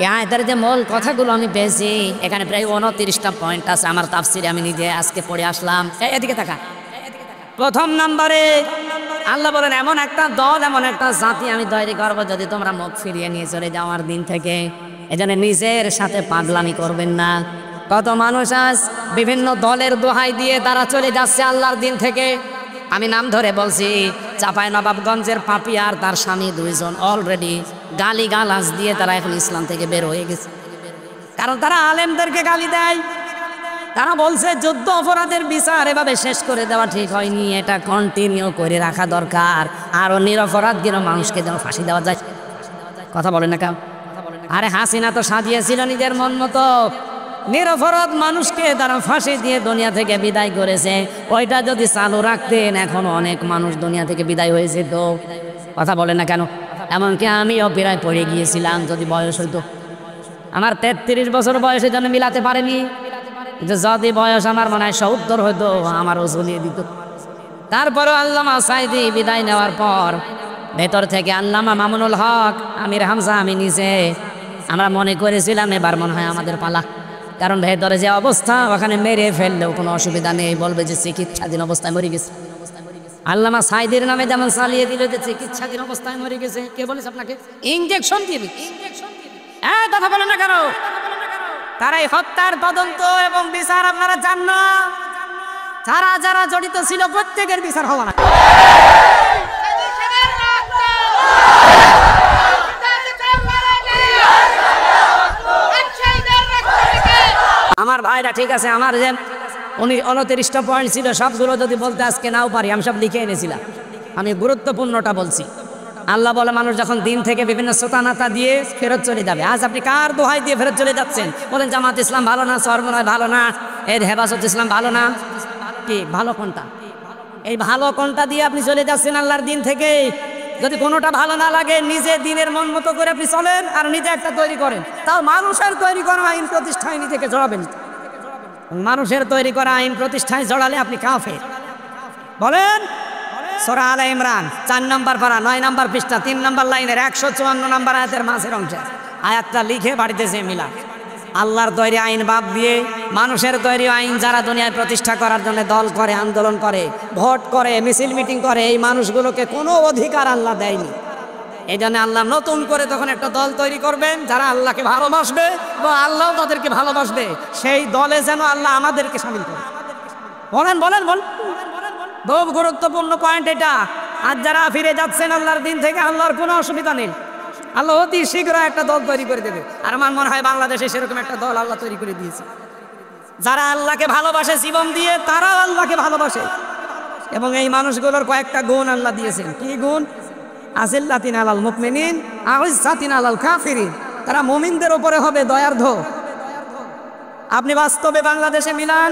এই আয়াতের যে মূল কথাগুলো আমি পেয়েছি, এখানে প্রায় 29টা পয়েন্ট আছে। আমার তাফসিরে আমি নিজে আজকে পড়ে আসলাম। এদিকে তাকা। প্রথম নম্বরে আল্লাহ বলেন এমন একটা দল এমন একটা জাতি আমি তৈরি করবো যদি তোমরা মুখ ফিরিয়ে নিয়ে চলে যাওয়ার দিন থেকে। এজন্য নিজের সাথে পাগলামি করবেন না। কত মানুষ আজ বিভিন্ন দলের দোহাই দিয়ে তারা চলে যাচ্ছে আল্লাহর দিন থেকে। আমি নাম ধরে বলছি, চাঁপাইনবাবগঞ্জের পাপি আর তার স্বামী 2 জন অলরেডি গালি গালাজ দিয়ে তারা এখন ইসলাম থেকে বের হয়ে গেছে। কারণ তারা আলেমদেরকে গালি দেয়, তারা বলছে যুদ্ধ অপরাধের বিচার এভাবে শেষ করে দেওয়া ঠিক হয়নি, এটা কন্টিনিউ করে রাখা দরকার, আরও নিরপরাধ মানুষকে যেন ফাঁসি দেওয়া যায়। কথা বলেন না কেন? আরে হাসিনা তো সাজিয়েছিল নিজের মন মতো, নিরপরাধ মানুষকে তারা ফাঁসি দিয়ে দুনিয়া থেকে বিদায় করেছে। ওইটা যদি চালু রাখতেন এখন অনেক মানুষ দুনিয়া থেকে বিদায় হয়েছে। তো কথা বলেন না কেন? এমনকি আমিও প্রায় পড়ে গিয়েছিলাম যদি বয়স হইতো। আমার 33 বছর বয়সের জন্য মিলাতে পারেনি, যদি বয়স আমার মনে হয় 70 হয়তো আমারও ঝুলিয়ে দিত। তারপরেও আল্লামা সাইদি বিদায় নেওয়ার পর ভেতর থেকে আল্লামা মামুনুল হক, আমির হামজা, আমি নিজে আমরা মনে করেছিলাম এবার মনে হয় আমাদের পালা। কারণ ভেতরে যে অবস্থা ওখানে মেরে ফেললেও কোনো অসুবিধা নেই, বলবে যে চিকিৎসাধীন অবস্থায় মরে গেছে। আল্লামা সাইদির নামে যেমন চালিয়ে দিল যে চিকিৎসাধীন অবস্থায় মরে গেছে। কে বলেছে আপনাকে? ইনজেকশন দিয়ে কথা বলেন না কেন? তারা এই হত্যার তদন্ত এবং বিচার আপনারা চান না? যারা যারা জড়িত ছিল প্রত্যেকের বিচার হওয়া না। আমার ভাইরা ঠিক আছে, আমার যে 29টা পয়েন্ট ছিল সবগুলো যদি বলতে আজকে নাও পারি, আমি সব লিখে এনেছিলাম। আমি গুরুত্বপূর্ণটা বলছি। আল্লাহ বলে মানুষ যখন দিন থেকে বিভিন্ন সোতানাতা দিয়ে ফেরত চলে যাবে। আজ আপনি কার দোহাই দিয়ে ফেরত চলে যাচ্ছেন? বলেন জামাত ইসলাম ভালো না, চরমনায় ভালো না, এর হেফাজত ইসলাম ভালো না। কি ভালো কোনটা? এই ভালো কোনটা দিয়ে আপনি চলে যাচ্ছেন আল্লাহর দিন থেকে? যদি কোনোটা ভালো না লাগে নিজে দিনের মন মতো করে আপনি চলেন আর নিজে একটা তৈরি করেন, তাও মানুষের তৈরি করা আইন প্রতিষ্ঠায় নিজেকে জড়াবেন। মানুষের তৈরি করা আইন প্রতিষ্ঠায় জড়ালে আপনি কাফের। বলেন সূরা আলে ইমরান 4 নম্বর পারা 9 নম্বর পৃষ্ঠা 3 নম্বর লাইনের 154 নম্বর আয়াতের মাঝের অংশে আয়াতটা লিখে বাড়িতে যে মিলা। আল্লাহর তৈরি আইন বাদ দিয়ে মানুষের তৈরি আইন যারা দুনিয়ায় প্রতিষ্ঠা করার জন্য দল করে, আন্দোলন করে, ভোট করে, মিছিল মিটিং করে, এই মানুষগুলোকে কোনো অধিকার আল্লাহ দেয়নি। এই জন্য আল্লাহ নতুন করে তখন একটা দল তৈরি করবেন যারা আল্লাহকে ভালোবাসবে বা আল্লাহ তাদেরকে ভালোবাসবে। সেই দলে যেন আল্লাহ আমাদেরকে শামিল করে। বলেন বলেন বলেন, খুব গুরুত্বপূর্ণ পয়েন্ট এটা। আজ যারা ফিরে যাচ্ছেন আল্লাহর দিন থেকে, আল্লাহর কোনো অসুবিধা নেই, আল্লাহ অতি শীঘ্র একটা দল তৈরি করে দেবে। আর আমার মনে হয় বাংলাদেশে সেরকম একটা দল আল্লাহ তৈরি করে দিয়েছে। যারা আল্লাহকে ভালোবাসে জীবন দিয়ে, তারাও আল্লাহকে ভালোবাসে। এবং এই মানুষগুলোর কয়েকটা গুণ আল্লাহ দিয়েছেন। কি গুণ? আজিল্লাতিন আলাল মুমিনিন আইজ্জাতিন আলাল কাফিরিন। তারা মুমিনদের উপরে হবে দয়ার্ধ। আপনি বাস্তবে বাংলাদেশে মিলান,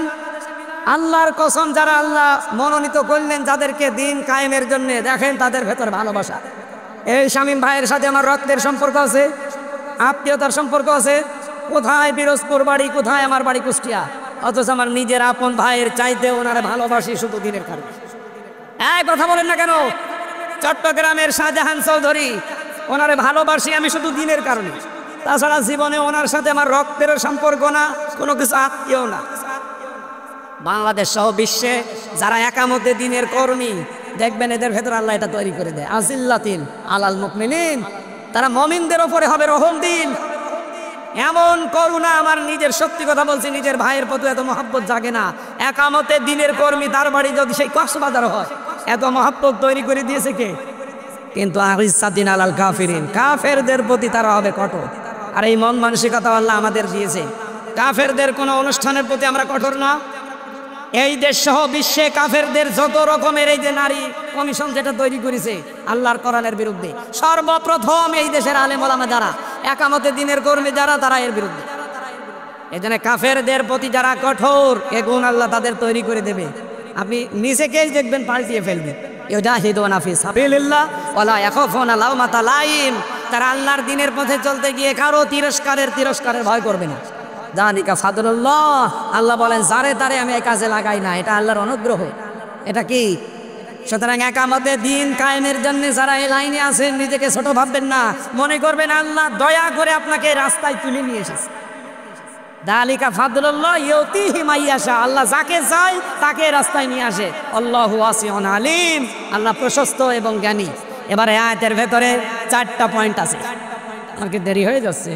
আল্লাহর কসম, যারা আল্লাহ মনোনীত করলেন যাদেরকে দিন কায়েমের জন্য, দেখেন তাদের ভেতর ভালোবাসা। এই শামীম ভাইয়ের সাথে আমার রক্তের সম্পর্ক আছে, আত্মীয়তার সম্পর্ক আছে। কোথায় পিরোজপুর বাড়ি, কোথায় আমার বাড়ি কুষ্টিয়া, অথচ আমার নিজের আপন ভাইয়ের চাইতে ওনারা ভালোবাসি শুধু দিনের কারণে। এক কথা বলেন না কেন? চট্টগ্রামের শাহজাহান চৌধুরী, ওনারে ভালোবাসি আমি শুধু দিনের কারণে। তাছাড়া জীবনে ওনার সাথে আমার রক্তের সম্পর্ক না, কোনো কিছু আত্মীয় না। বাংলাদেশ সহ বিশ্বে যারা একামতে দিনের কর্মী, দেখবেন এদের ভেতর আল্লাহ এটা তৈরি করে দেয়। আজিল্লাতিন আলাল মুমিনিন, তারা মুমিনদের উপরে হবে রহম দিন। এমন করুণা, আমার নিজের সত্যি কথা বলছি, নিজের ভাইয়ের প্রতি এত মহব্বত জাগে না। একামতে দিনের কর্মী, তার বাড়ি যদি সেই কক্সবাজার হয়, এত মহব্বত তৈরি করে দিয়েছে কে? কিন্তু আইজ্জাতিন আলাল কাফিরিন, কাফেরদের প্রতি তারা হবে কঠোর। আর এই মন মানসিকতা আল্লাহ আমাদের দিয়েছে। কাফেরদের কোনো অনুষ্ঠানের প্রতি আমরা কঠোর না। এই দেশ সহ বিশ্বে কাফেরদের যত রকমের এই যে নারী কমিশন যেটা তৈরি করেছে আল্লাহর কোরআনের বিরুদ্ধে, সর্বপ্রথম এই দেশের আলেম ওলামা যারা, একামতে দিনের কর্মী যারা, তারা এর বিরুদ্ধে। এই জন্য কাফেরদের প্রতি যারা কঠোর, এ গুণ আল্লাহ তাদের তৈরি করে দেবে। আপনি নিজেকেই দেখবেন পাল্টিয়ে ফেলবে। ইউজাহিদুনা ফি সাবিলিল্লাহ ওয়ালা ইয়াখাফুনা লাওমাতা লাইম, তারা আল্লাহর দিনের পথে চলতে গিয়ে কারো তিরস্কারের ভয় করবে না। জানিকা ফাদলুল্লাহ, আল্লাহ বলেন যারে তারে আমি এই কাজে লাগাই না, এটা আল্লাহর অনুগ্রহ। এটা কি? সুতরাং একামতে দিন কায়েমের জন্য যারা এই লাইনে আছেন, নিজেকে ছোট ভাববেন না, মনে করবেন আল্লাহ দয়া করে আপনাকে রাস্তায় তুলে নিয়ে এসেছে। জালিকা ফাদলুল্লাহ ইউতিহি মাইয়াশা, আল্লাহ যাকে চায় তাকে রাস্তায় নিয়ে আসে। আল্লাহু ওয়াসিউন আলিম, আল্লাহ প্রশস্ত এবং জ্ঞানী। এবারে আয়াতের ভেতরে 4টা পয়েন্ট আছে। আমার কি দেরি হয়ে যাচ্ছে?